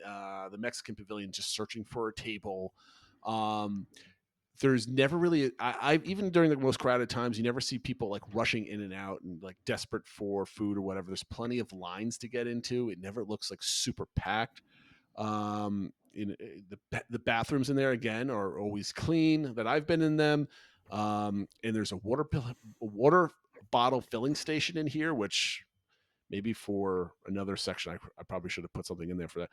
F: the Mexican Pavilion just searching for a table. There's never really I even during the most crowded times, you never see people like rushing in and out and like desperate for food or whatever. There's plenty of lines to get into. It never looks like super packed. The bathrooms in there again are always clean that I've been in them. And there's a water bottle filling station in here, which maybe for another section, I probably should have put something in there for that.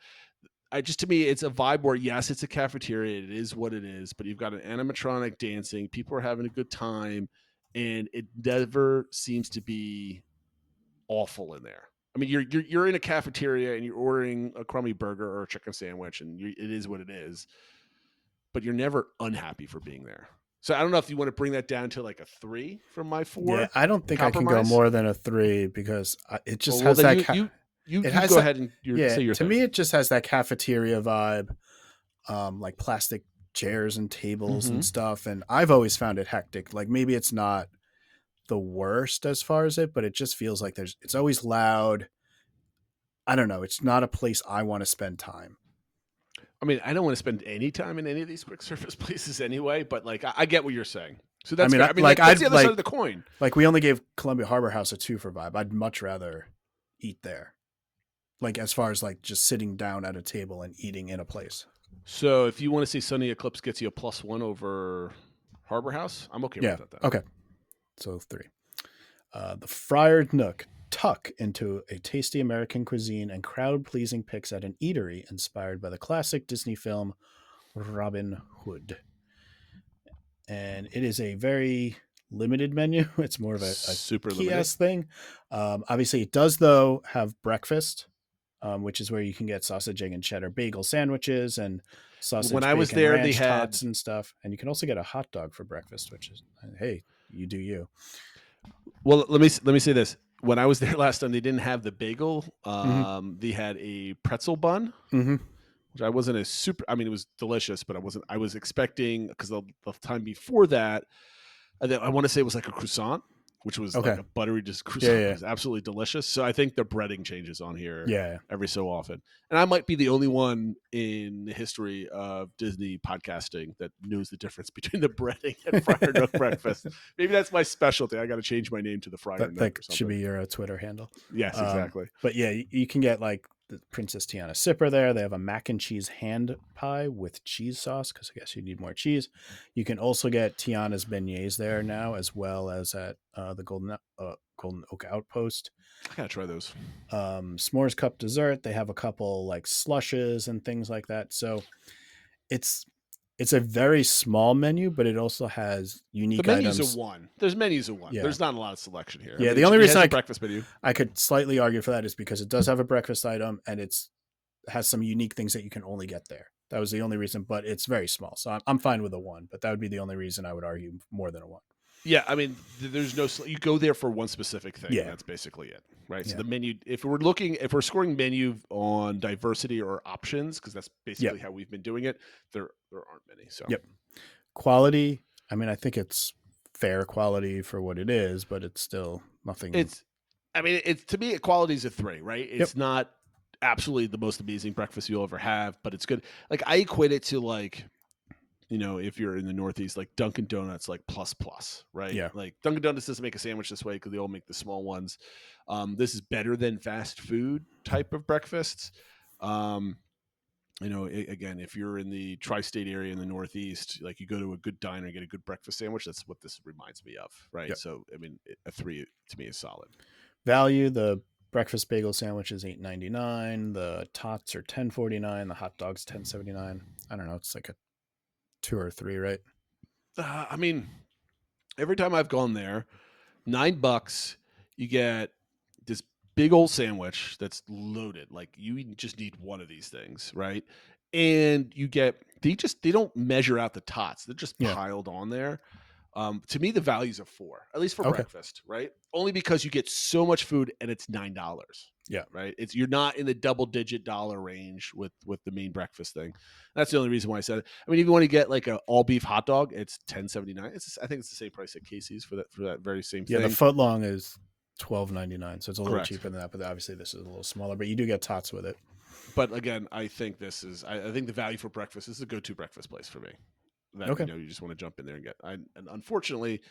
F: To me, it's a vibe where, yes, it's a cafeteria. It is what it is, but you've got an animatronic dancing. People are having a good time, and it never seems to be awful in there. I mean, you're in a cafeteria and you're ordering a crummy burger or a chicken sandwich, and it is what it is. But you're never unhappy for being there. So I don't know if you want to bring that down to like a 3 from my 4.
G: Yeah, I don't think I can go more than a 3 because it just has
F: that.
G: You
F: go ahead and say your
G: thing. To me, it just has that cafeteria vibe, like plastic chairs and tables and stuff. And I've always found it hectic. Like maybe it's not the worst as far as it, but it just feels like it's always loud. I don't know. It's not a place I want to spend time.
F: I mean, I don't want to spend any time in any of these quick service places anyway, but like I get what you're saying. So that's that's the other side of the coin.
G: Like we only gave Columbia Harbor House a 2 for vibe. I'd much rather eat there. Like as far as like just sitting down at a table and eating in a place.
F: So if you want to see Sunny Eclipse gets you a +1 over Harbor House, I'm okay with that.
G: Okay. So 3. The Friar Nook. Tuck into a tasty American cuisine and crowd-pleasing picks at an eatery inspired by the classic Disney film Robin Hood. And it is a very limited menu. It's more of a
F: super
G: kiosk thing. Obviously, it does, though, have breakfast, which is where you can get sausage, egg, and cheddar bagel sandwiches and sausage,
F: when I was there,
G: ranch
F: they had
G: tots and stuff. And you can also get a hot dog for breakfast, which is, hey, you do you.
F: Well, let me say this. When I was there last time, they didn't have the bagel. They had a pretzel bun, which I wasn't as super. I mean, it was delicious, but I was expecting, because the time before that, I want to say it was like a croissant, which was like a buttery just croissant. It was absolutely delicious. So I think the breading changes on here every so often. And I might be the only one in the history of Disney podcasting that knows the difference between the breading and Friar Nook breakfast. Maybe that's my specialty. I got to change my name to the Friar Nook.
G: That should be your Twitter handle.
F: Yes, exactly.
G: But yeah, you can get like the Princess Tiana sipper there. They have a mac and cheese hand pie with cheese sauce, because I guess you need more cheese. You can also get Tiana's beignets there now, as well as at the Golden Oak Outpost.
F: I gotta try those.
G: S'mores cup dessert. They have a couple like slushes and things like that. So it's a very small menu, but it also has unique items.
F: There's menus of one. Yeah. There's not a lot of selection here.
G: Yeah, I mean, the only reason
F: breakfast menu.
G: I could slightly argue for that is because it does have a breakfast item and it has some unique things that you can only get there. That was the only reason, but it's very small. So I'm fine with a 1, but that would be the only reason I would argue more than a 1.
F: Yeah, I mean, there's no. You go there for one specific thing. Yeah, that's basically it, right? So the menu. If we're scoring menu on diversity or options, because that's basically how we've been doing it. There aren't many. So
G: quality. I mean, I think it's fair quality for what it is, but it's still nothing.
F: To me, quality is a 3, right? It's not absolutely the most amazing breakfast you'll ever have, but it's good. Like I equate it to like if you're in the Northeast, like Dunkin' Donuts, like plus, right?
G: Yeah.
F: Like Dunkin' Donuts doesn't make a sandwich this way because they all make the small ones. This is better than fast food type of breakfasts. Again, if you're in the tri-state area in the Northeast, like you go to a good diner and get a good breakfast sandwich, that's what this reminds me of, right?
G: Yep.
F: So, I mean, a 3 to me is solid.
G: Value: the breakfast bagel sandwich is $8.99. The tots are $10.49. The hot dogs $10.79. I don't know. It's like a 2 or 3, right?
F: I mean, every time I've gone there, $9, you get this big old sandwich that's loaded. Like you just need one of these things, right? And you get they don't measure out the tots; they're just piled on there. To me, the value's a 4, at least for breakfast, right? Only because you get so much food and it's $9.
G: Yeah,
F: right. You're not in the double-digit dollar range with the main breakfast thing. That's the only reason why I said it. I mean, even when you get like a all beef hot dog, it's $10.79. I think it's the same price at Casey's for that very same thing.
G: Yeah, the foot long is $12.99, so it's a little
F: Correct.
G: cheaper than that. But obviously, this is a little smaller. But you do get tots with it.
F: But again, I think I think the value for breakfast is a go-to breakfast place for me. That you just want to jump in there and get. And unfortunately,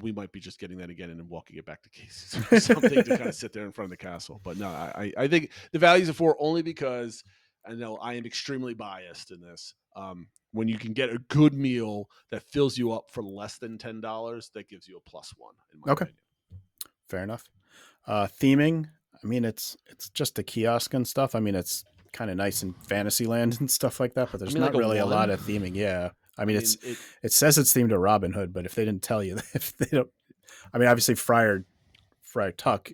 F: we might be just getting that again and then walking it back to Casey's or something to kind of sit there in front of the castle. But no, I think the values are 4 only because I know I am extremely biased in this. When you can get a good meal that fills you up for less than $10, that gives you a +1 in my opinion.
G: Fair enough. Theming: I mean, it's just a kiosk and stuff. I mean, it's kind of nice in Fantasyland and stuff like that, but there's not
F: like
G: really a lot of theming. Yeah. I mean, it says it's themed to Robin Hood, but if they didn't tell you, if they don't, I mean, obviously Friar Tuck,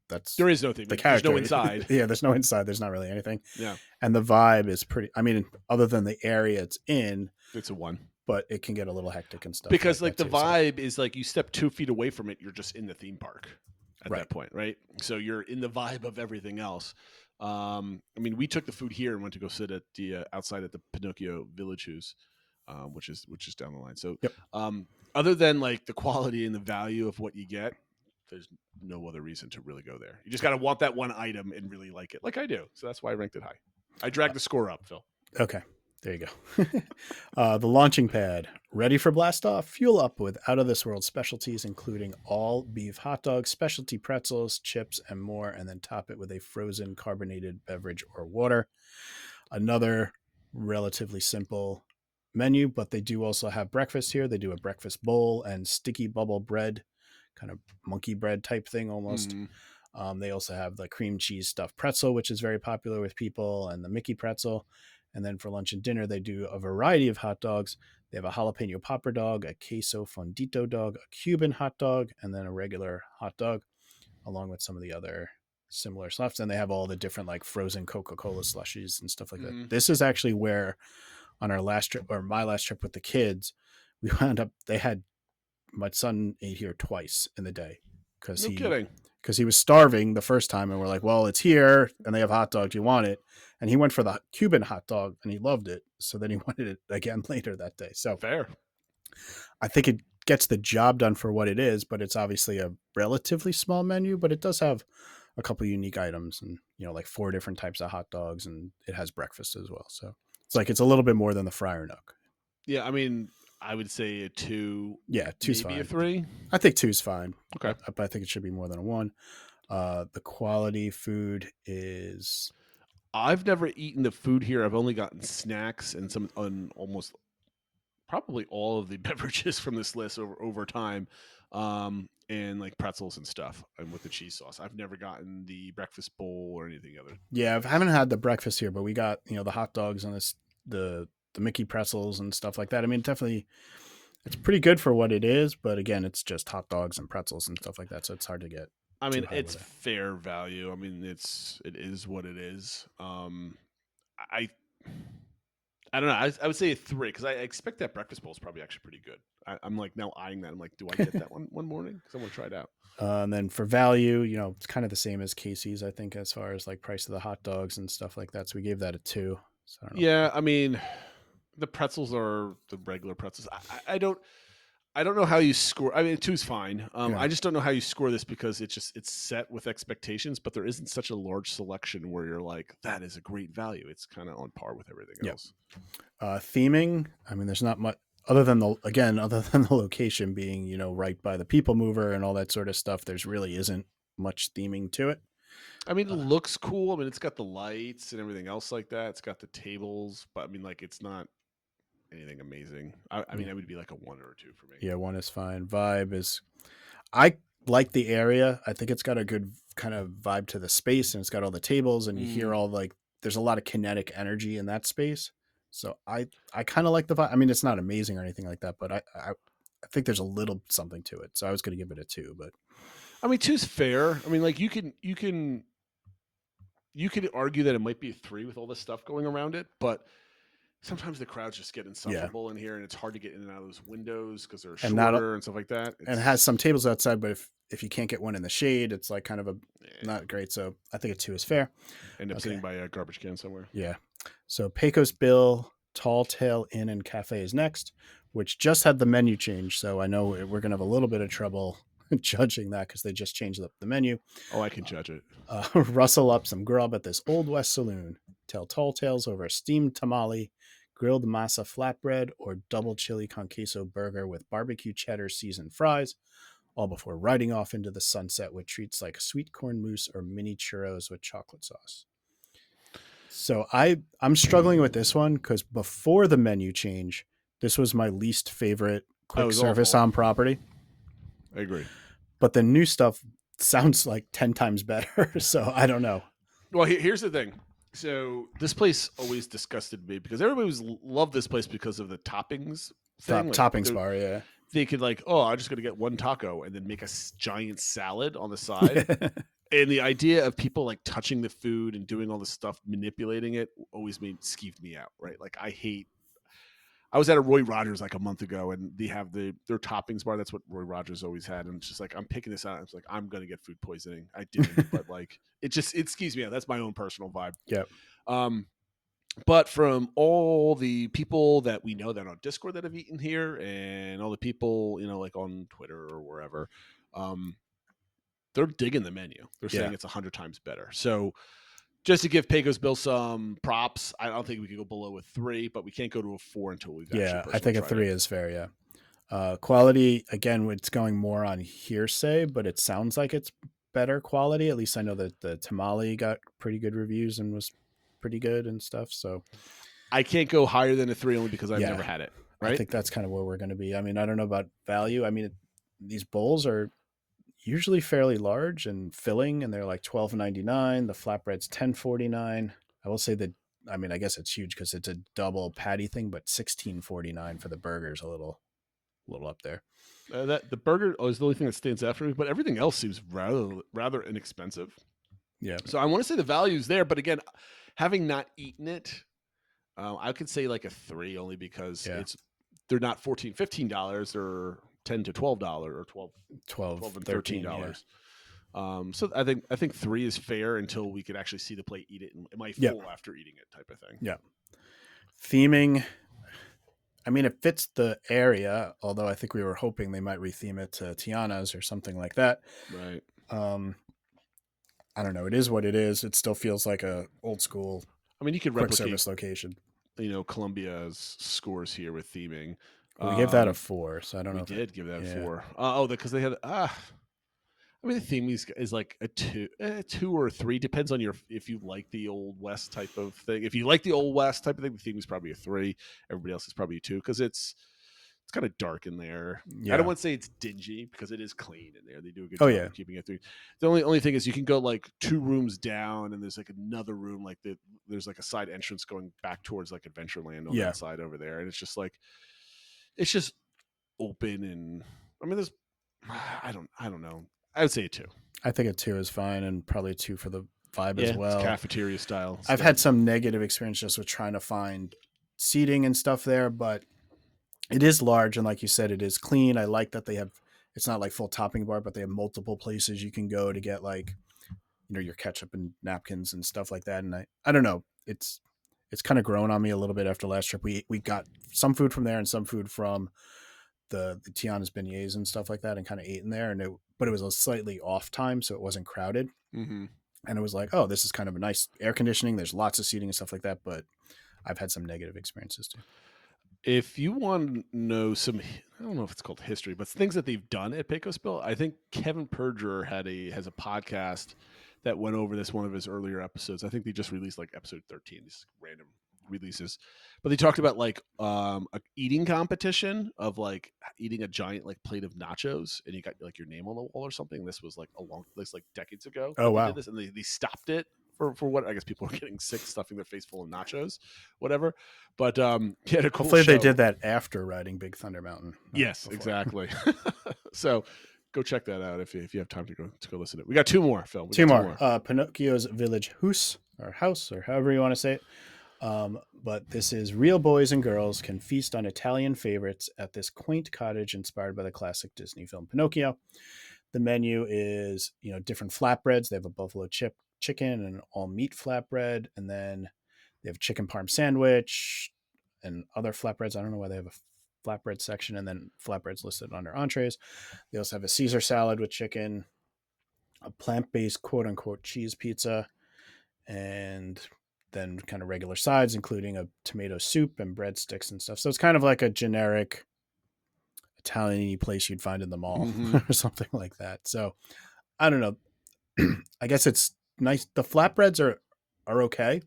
G: that's
F: there is no theme.
G: The character.
F: There's no inside.
G: Yeah, there's no inside. There's not really anything.
F: Yeah.
G: And the vibe is pretty. I mean, other than the area it's in,
F: it's a 1.
G: But it can get a little hectic and stuff.
F: Because like the
G: too,
F: vibe is like you step 2 feet away from it, you're just in the theme park at
G: Right.
F: that point, right? So you're in the vibe of everything else. I mean, we took the food here and went to go sit at the outside at the Pinocchio Village House, which is down the line. So, other than like the quality and the value of what you get, there's no other reason to really go there. You just got to want that one item and really like it, like I do. So that's why I ranked it high. I dragged the score up, Phil.
G: Okay. There you go. The launching pad, ready for blast off. Fuel up with out of this world specialties, including all beef hot dogs, specialty pretzels, chips, and more, and then top it with a frozen carbonated beverage or water. Another relatively simple menu, but they do also have breakfast here. They do a breakfast bowl and sticky bubble bread, kind of monkey bread type thing almost. They also have the cream cheese stuffed pretzel, which is very popular with people, and the Mickey pretzel. And then for lunch and dinner, they do a variety of hot dogs. They have a jalapeno popper dog, a queso fondito dog, a Cuban hot dog, and then a regular hot dog, along with some of the other similar stuff. And they have all the different like frozen Coca-Cola slushies and stuff like that. This is actually where on our last trip, or my last trip with the kids, we wound up, my son ate here twice in the day. Because he was starving the first time, and we're like, well, it's here and they have hot dogs, you want it? And he went for the Cuban hot dog and he loved it, so then he wanted it again later that day. So
F: fair.
G: I think it gets the job done for what it is, but it's obviously a relatively small menu, but it does have a couple unique items and like 4 different types of hot dogs, and it has breakfast as well. So it's a little bit more than the Friar Nook.
F: Yeah, I mean, I would say a 2.
G: Yeah, 2's
F: maybe
G: fine.
F: A 3.
G: I think 2's fine.
F: Okay,
G: but I think it should be more than a 1. The quality food is.
F: I've never eaten the food here. I've only gotten snacks and some almost probably all of the beverages from this list over time, and like pretzels and stuff, and with the cheese sauce. I've never gotten the breakfast bowl or anything other.
G: Yeah, I haven't had the breakfast here, but we got the hot dogs and the Mickey pretzels and stuff like that. I mean, definitely, it's pretty good for what it is, but again, it's just hot dogs and pretzels and stuff like that, so it's hard to get.
F: I mean, it's fair value. I mean, it is what it is. I don't know. I would say a 3 because I expect that breakfast bowl is probably actually pretty good. I'm like now eyeing that. I'm like, do I get that one morning? Because I want to try it out.
G: And then for value, it's kind of the same as Casey's, I think, as far as like price of the hot dogs and stuff like that. So we gave that a 2. So I don't know.
F: Yeah, I mean, the pretzels are the regular pretzels. I don't know how you score. I mean, 2's fine.
G: Yeah.
F: I just don't know how you score this because it's set with expectations, but there isn't such a large selection where you're like, that is a great value. It's kind of on par with everything else.
G: Theming, I mean, there's not much other than the location being, right by the People Mover and all that sort of stuff. There's really isn't much theming to it.
F: I mean, it looks cool. I mean, it's got the lights and everything else like that. It's got the tables, but I mean, like, it's not anything amazing. I mean, it would be like a 1 or a 2 for me.
G: Yeah, 1 is fine. Vibe is, I like the area. I think it's got a good kind of vibe to the space, and it's got all the tables, and you hear all there's a lot of kinetic energy in that space. So I kind of like the vibe. I mean, it's not amazing or anything like that, but I think there's a little something to it. So I was going to give it a 2, but
F: I mean, 2's fair. I mean, like you could argue that it might be a 3 with all this stuff going around it, but sometimes the crowds just get insufferable in here, and it's hard to get in and out of those windows because they're shorter and stuff like that.
G: And it has some tables outside, but if you can't get one in the shade, it's like kind of not great. So I think a 2 is fair.
F: End up sitting by a garbage can somewhere.
G: Yeah. So Pecos Bill, Tall Tale Inn and Cafe is next, which just had the menu change. So I know we're going to have a little bit of trouble judging that because they just changed up the menu.
F: Oh, I can judge it.
G: Rustle up some grub at this Old West saloon. Tell tall tales over a steamed tamale, grilled masa flatbread, or double chili con queso burger with barbecue cheddar seasoned fries, all before riding off into the sunset with treats like sweet corn mousse or mini churros with chocolate sauce. So I'm struggling with this one because before the menu change, this was my least favorite quick service on property.
F: I agree.
G: But the new stuff sounds like 10 times better. So I don't know.
F: Well, here's the thing. So this place always disgusted me because everybody loved this place because of the toppings thing.
G: Toppings bar, yeah.
F: They could I'm just going to get one taco and then make a giant salad on the side. And the idea of people like touching the food and doing all this stuff, manipulating it, always skeeved me out, right? Like I was at a Roy Rogers like a month ago, and they have their toppings bar. That's what Roy Rogers always had, and it's just like I'm picking this out. It's like I'm gonna get food poisoning. I didn't, but like it skeeves me out. That's my own personal vibe.
G: Yep.
F: But from all the people that we know that are on Discord that have eaten here, and all the people like on Twitter or wherever, they're digging the menu. They're saying it's 100 times better. So just to give Pecos Bill some props, I don't think we could go below a 3, but we can't go to a 4 until we've actually
G: I think a 3 is fair. Yeah. Quality, again, it's going more on hearsay, but it sounds like it's better quality. At least I know that the tamale got pretty good reviews and was pretty good and stuff. So
F: I can't go higher than a 3 only because I've never had it. Right.
G: I think that's kind of where we're going to be. I mean, I don't know about value. I mean, these bowls are usually fairly large and filling, and they're like $12.99. The flatbread's $10.49. I will say that, I mean, I guess it's huge because it's a double patty thing, but $16.49 for the burger's a little up there.
F: That the burger is the only thing that stands out for me, but everything else seems rather inexpensive.
G: Yeah.
F: So I want to say the value's there, but again, having not eaten it, I could say like a 3 only because they're not $14, $15 or $10 to $12 or $12 and $13. Yeah. So I think 3 is fair until we could actually see the plate, eat it, and am I full after eating it type of thing.
G: Yeah. Theming, I mean, it fits the area, although I think we were hoping they might retheme it to Tiana's or something like that.
F: Right.
G: I don't know. It is what it is. It still feels like a old school.
F: I mean, you could
G: quick
F: replicate
G: service location.
F: Columbia's scores here with theming.
G: We gave that a 4, so I don't know.
F: We did give that a 4. Because they had. I mean, the theme is like a 2 or a 3. Depends on if you like the Old West type of thing. If you like the Old West type of thing, the theme is probably a 3. Everybody else is probably a 2 because it's kind of dark in there. Yeah. I don't want to say it's dingy because it is clean in there. They do a good job of keeping it through. The only thing is you can go like 2 rooms down, and there's like another room like there's like a side entrance going back towards like Adventureland on that side over there, and it's just like. It's just open, and I mean, there's, I don't know. I would say a 2.
G: I think a 2 is fine, and probably a 2 for the vibe as well.
F: It's cafeteria style.
G: I've had some negative experience just with trying to find seating and stuff there, but it is large, and like you said, it is clean. I like that they have. It's not like full topping bar, but they have multiple places you can go to get like, your ketchup and napkins and stuff like that. And I don't know. It's kind of grown on me a little bit after last trip. We got some food from there and some food from the Tiana's beignets and stuff like that, and kind of ate in there. But it was a slightly off time, so it wasn't crowded.
F: Mm-hmm.
G: And it was like, oh, this is kind of a nice air conditioning. There's lots of seating and stuff like that. But I've had some negative experiences too.
F: If you want to know some, I don't know if it's called history, but things that they've done at Pecos Bill, I think Kevin Perjurer has a podcast that went over this, one of his earlier episodes. I think they just released like episode 13, these random releases. But they talked about like a eating competition of like eating a giant like plate of nachos, and you got like your name on the wall or something. This was like like decades ago.
G: Oh, wow.
F: They did this, and they stopped it for what I guess people were getting sick, stuffing their face full of nachos, whatever. But he had a cool
G: Hopefully
F: show.
G: they did that after riding Big Thunder Mountain.
F: Yes,
G: before.
F: exactly. So go check that out if you have time to go listen to it. We got two more, Phil.
G: Two more. Pinocchio's Village House or however you want to say it. But this is real boys and girls can feast on Italian favorites at this quaint cottage inspired by the classic Disney film Pinocchio. The menu is, different flatbreads. They have a buffalo chicken and an all meat flatbread, and then they have a chicken parm sandwich and other flatbreads. I don't know why they have a flatbread section, and then flatbreads listed under entrees. They also have a Caesar salad with chicken, a plant-based quote unquote cheese pizza, and then kind of regular sides, including a tomato soup and breadsticks and stuff. So it's kind of like a generic Italian place you'd find in the mall or something like that. So I don't know. I guess it's nice. The flatbreads are okay.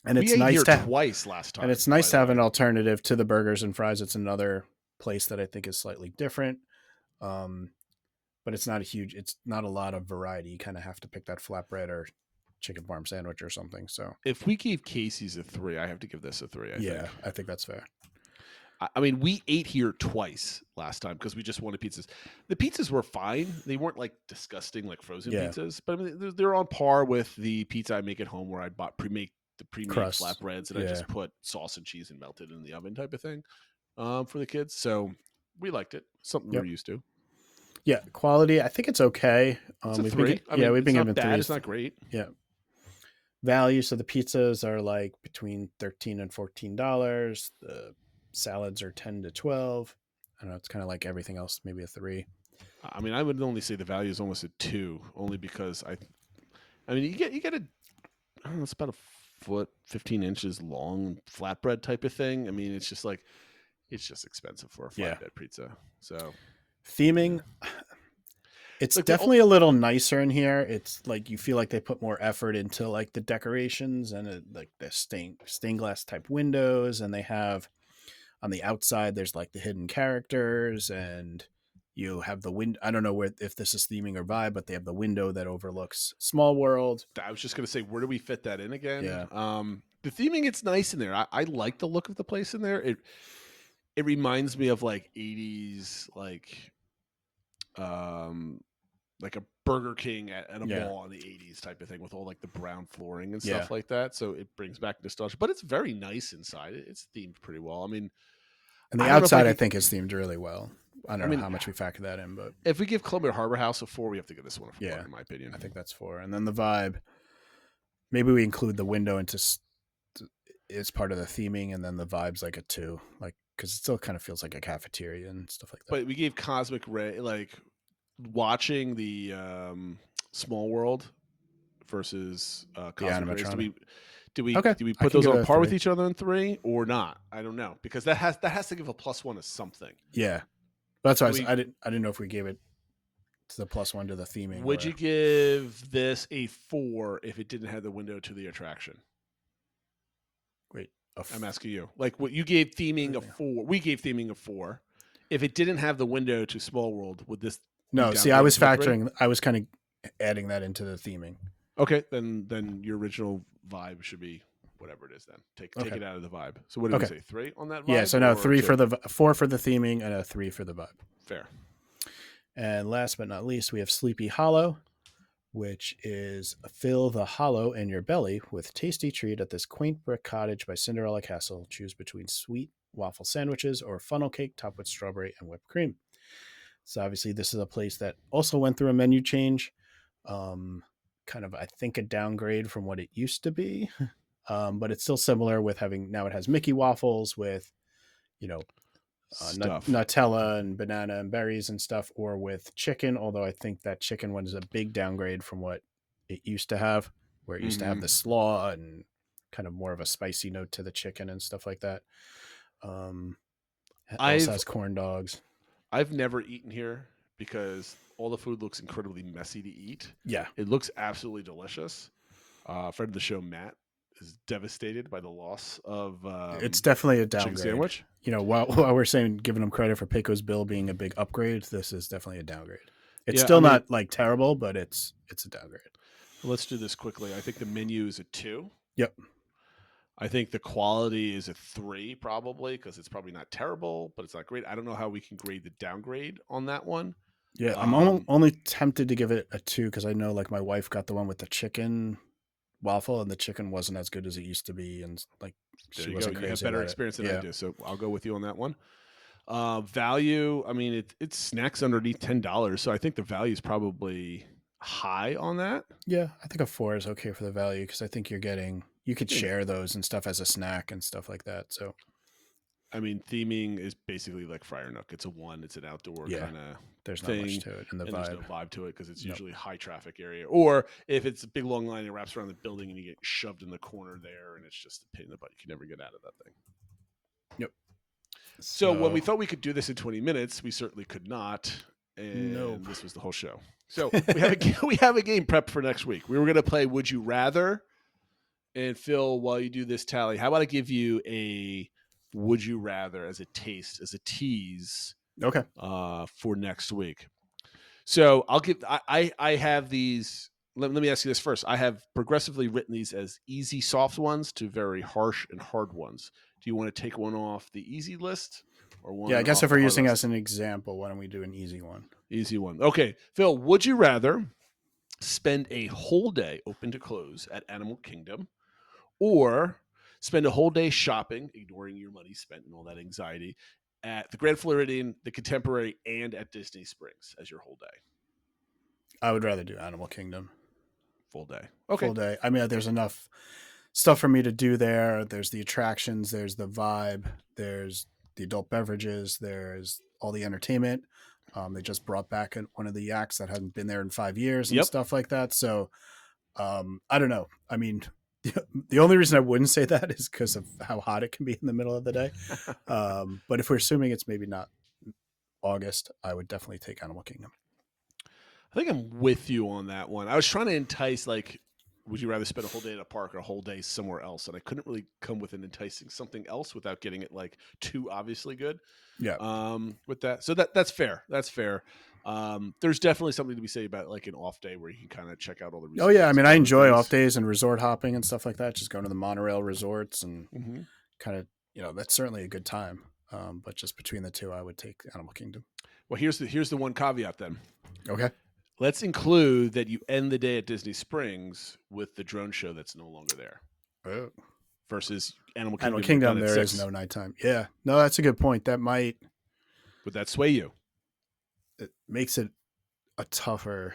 G: And it's nice to
F: twice last time.
G: And it's nice to have an alternative to the burgers and fries. It's another place that I think is slightly different. But it's not a lot of variety. You kind of have to pick that flatbread or chicken parm sandwich or something. So
F: if we gave Casey's a 3, I have to give this a 3.
G: I think that's fair.
F: I mean, we ate here twice last time because we just wanted pizzas. The pizzas were fine. They weren't like disgusting like frozen pizzas, but I mean, they're on par with the pizza I make at home where I bought pre-made flatbreads and I just put sauce and cheese and melted in the oven type of thing for the kids. So we liked it. Something we're used to.
G: Yeah, quality. I think it's okay.
F: It's a 3.
G: We've been given 3.
F: It's not great.
G: Yeah. Value. So the pizzas are like between $13 and $14. The salads are 10 to 12. I don't know. It's kind of like everything else, maybe a 3.
F: I mean, I would only say the value is almost a 2, only because I mean, you get a, I don't know, it's about a foot, 15 inches long flatbread type of thing. I mean, it's just expensive for a flatbread pizza. So
G: theming, it's
F: like
G: definitely a little nicer in here. It's like you feel like they put more effort into like the decorations and like the stained glass type windows, and they have on the outside there's like the hidden characters, and you have the window. I don't know if this is theming or vibe, but they have the window that overlooks Small World.
F: I was just going to say, where do we fit that in again?
G: Yeah.
F: The theming, it's nice in there. I like the look of the place in there. It reminds me of like 80s, like a Burger King at a mall in the 80s type of thing with all like the brown flooring and stuff like that. So it brings back nostalgia, but it's very nice inside. It's themed pretty well. I mean,
G: and the outside I think is themed really well. I don't know how much we factor that in, but
F: if we give Columbia Harbor House a 4, we have to give this one a 4, in my opinion.
G: I think that's 4. And then the vibe, maybe we include the window it's part of the theming, and then the vibe's like a 2, like because it still kind of feels like a cafeteria and stuff like that.
F: But we gave Cosmic Ray, like watching the Small World versus Cosmic Rays. Do we put those on par with each other in 3 or not? I don't know, because that has to give a +1 as something.
G: Yeah. That's why I didn't know if we gave it to the +1 to the theming.
F: Would you give this a 4 if it didn't have the window to the attraction?
G: Wait,
F: I'm asking you. Like what you gave theming a 4. We gave theming a 4. If it didn't have the window to Small World, would this?
G: No. See, I was factoring. I was kind of adding that into the theming.
F: Okay, then your original vibe should be whatever it is. Then take it out of the vibe. So what did we say? 3 on that vibe?
G: Yeah. So now 4 for the 4 for the theming and a 3 for the vibe.
F: Fair.
G: And last but not least, we have Sleepy Hollow, which is fill the hollow in your belly with tasty treat at this quaint brick cottage by Cinderella Castle. Choose between sweet waffle sandwiches or funnel cake topped with strawberry and whipped cream. So obviously this is a place that also went through a menu change. Kind of, I think, a downgrade from what it used to be. But it's still similar with having, now it has Mickey waffles with,
F: stuff.
G: Nutella and banana and berries and stuff, or with chicken. Although I think that chicken one is a big downgrade from what it used to have, where it used to have the slaw and kind of more of a spicy note to the chicken and stuff like that. It also has corn dogs.
F: I've never eaten here because all the food looks incredibly messy to eat.
G: Yeah.
F: It looks absolutely delicious. Friend of the show, Matt, is devastated by the loss of
G: it's definitely a
F: chicken
G: downgrade.
F: sandwich.
G: While we're saying giving them credit for Pecos Bill being a big upgrade, this is definitely a downgrade. It's still not like terrible, but it's a downgrade.
F: Let's do this quickly. I think the menu is a 2.
G: Yep.
F: I think the quality is a 3 probably because it's probably not terrible, but it's not great. I don't know how we can grade the downgrade on that one.
G: Yeah, I'm only tempted to give it a 2 because I know like my wife got the one with the chicken waffle and the chicken wasn't as good as it used to be, and like she wasn't crazy. You have better
F: experience than I do, so I'll go with you on that one. Value, I mean, it's snacks underneath $10, so I think the value is probably high on that.
G: Yeah, I think a 4 is okay for the value because I think you could share those and stuff as a snack and stuff like that. So,
F: I mean, theming is basically like Friar Nook. It's a 1. It's an outdoor kind of.
G: There's
F: thing,
G: not much to it, and
F: there's no
G: vibe.
F: vibe to it because it's usually a high traffic area. Or if it's a big long line, it wraps around the building and you get shoved in the corner there, and it's just a pain in the butt. You can never get out of that thing.
G: Yep.
F: So when we thought we could do this in 20 minutes, we certainly could not. And this was the whole show. So we have a game prepped for next week. We were going to play Would You Rather. And Phil, while you do this tally, how about I give you a Would You Rather as a taste, as a tease?
G: Okay.
F: For next week. So I'll give. I have these. Let me ask you this first. I have progressively written these as easy, soft ones to very harsh and hard ones. Do you want to take one off the easy list, or one?
G: Yeah, I guess if we're using
F: list?
G: as an example, why don't we do an easy one?
F: Easy one. Okay, Phil. Would you rather spend a whole day open to close at Animal Kingdom, or spend a whole day shopping, ignoring your money spent and all that anxiety, at the Grand Floridian, the Contemporary, and at Disney Springs as your whole day?
G: I would rather do Animal Kingdom.
F: Full day. Okay.
G: Full day. I mean, there's enough stuff for me to do there. There's the attractions. There's the vibe. There's the adult beverages. There's all the entertainment. They just brought back one of the acts that hadn't been there in 5 years and stuff like that. So I don't know. I mean, the only reason I wouldn't say that is because of how hot it can be in the middle of the day. But if we're assuming it's maybe not August, I would definitely take Animal Kingdom.
F: I think I'm with you on that one. I was trying to entice, like, would you rather spend a whole day at a park or a whole day somewhere else? And I couldn't really come with an enticing something else without getting it like too obviously good.
G: Yeah.
F: With that. So that's fair. That's fair. There's definitely something to be said about like an off day where you can kind of check out all the resorts.
G: Oh yeah, I mean I enjoy off days and resort hopping and stuff like that. Just going to the monorail resorts and kind of, that's certainly a good time. But just between the two, I would take Animal Kingdom.
F: Well, here's the one caveat then.
G: Okay.
F: Let's include that you end the day at Disney Springs with the drone show that's no longer there.
G: Oh.
F: Versus Animal
G: Kingdom, there is no nighttime. Yeah. No, that's a good point. Would
F: that sway you?
G: It makes it a tougher.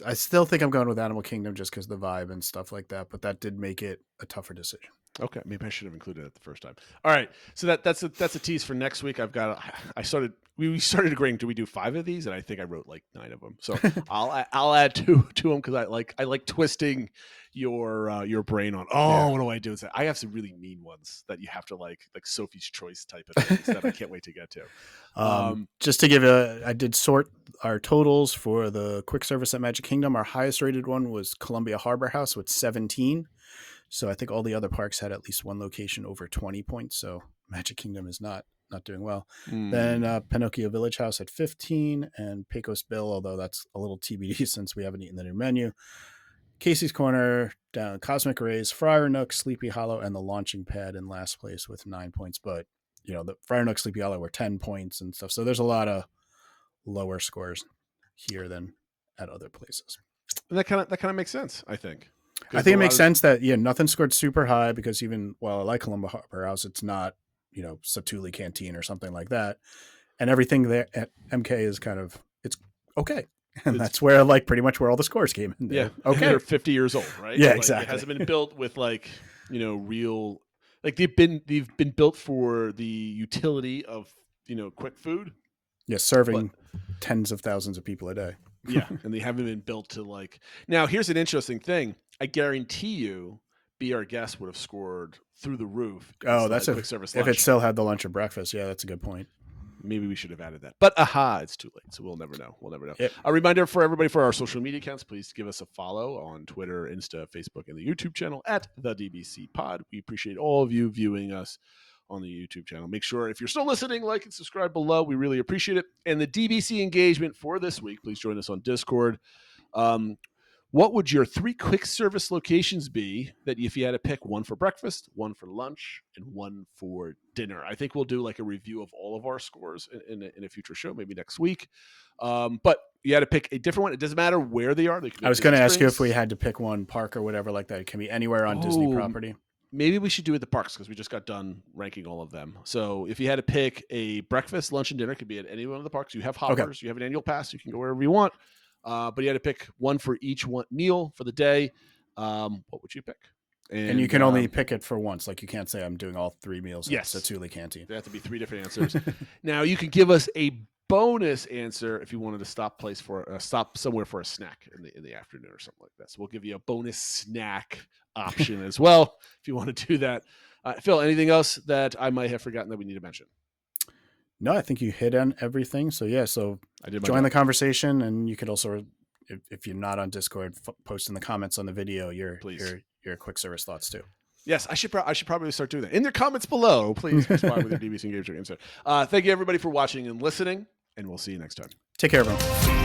G: I still think I'm going with Animal Kingdom just because the vibe and stuff like that. But that did make it a tougher decision.
F: Okay, maybe I should have included it the first time. All right, so that's a tease for next week. We started agreeing. Do we do 5 of these? And I think I wrote like 9 of them. So I'll add 2 to them because I like twisting your brain on. What do I do? I have some really mean ones that you have to like Sophie's Choice type of things that I can't wait to get to.
G: Just to give I did sort our totals for the quick service at Magic Kingdom. Our highest rated one was Columbia Harbor House with 17. So I think all the other parks had at least one location over 20 points. So Magic Kingdom is not doing well. Then Pinocchio Village House at 15 and Pecos Bill, although that's a little TBD since we haven't eaten the new menu. Casey's Corner, down Cosmic Rays, Friar Nook, Sleepy Hollow, and the Launching Pad in last place with 9 points. But, the Friar Nook, Sleepy Hollow were 10 points and stuff. So there's a lot of lower scores here than at other places.
F: And that kind of makes sense, I think.
G: I think it makes sense that nothing scored super high because even while I like Columbia Harbor House, it's not Satuli Canteen or something like that, and everything there at MK is it's okay, and that's where pretty much where all the scores came in.
F: Yeah,
G: okay,
F: they're 50 years old, right?
G: Yeah, exactly.
F: It hasn't been built with real they've been built for the utility of quick food.
G: Yeah, serving tens of thousands of people a day.
F: Yeah, and they haven't been built to like. Now, here's an interesting thing. I guarantee you, Be Our Guest would have scored through the roof.
G: Oh, that's
F: quick service
G: if
F: lunch.
G: it still had the lunch or breakfast. Yeah, that's a good point.
F: Maybe we should have added that. But it's too late. So we'll never know.
G: Yep.
F: A reminder for everybody for our social media accounts, please give us a follow on Twitter, Insta, Facebook, and the YouTube channel at the DBC Pod. We appreciate all of you viewing us on the YouTube channel. Make sure if you're still listening, like and subscribe below. We really appreciate it. And the DBC engagement for this week, please join us on Discord. What would your 3 quick service locations be that if you had to pick one for breakfast, one for lunch, and one for dinner? I think we'll do like a review of all of our scores in a future show, maybe next week. But you had to pick a different one. It doesn't matter where they are.
G: I was going to ask you if we had to pick one park or whatever like that. It can be anywhere on Disney property.
F: Maybe we should do it at the parks because we just got done ranking all of them. So if you had to pick a breakfast, lunch, and dinner, it could be at any one of the parks. You have hoppers. You have an annual pass. You can go wherever you want. But you had to pick one for each one meal for the day. What would you pick?
G: And you can only pick it for once. Like you can't say I'm doing all 3 meals
F: yes.
G: at Satsuli Canteen.
F: There have to be 3 different answers. Now you can give us a bonus answer if you wanted to stop somewhere for a snack in the afternoon or something like that. So we'll give you a bonus snack option as well if you want to do that. Phil, anything else that I might have forgotten that we need to mention?
G: No, I think you hit on everything. So
F: I did
G: join the conversation, and you could also, if you're not on Discord, post in the comments on the video your quick service thoughts too.
F: Yes, I should probably start doing that in the comments below. Please respond with your DBC engagement answer. Thank you everybody for watching and listening, and we'll see you next time.
G: Take care, everyone.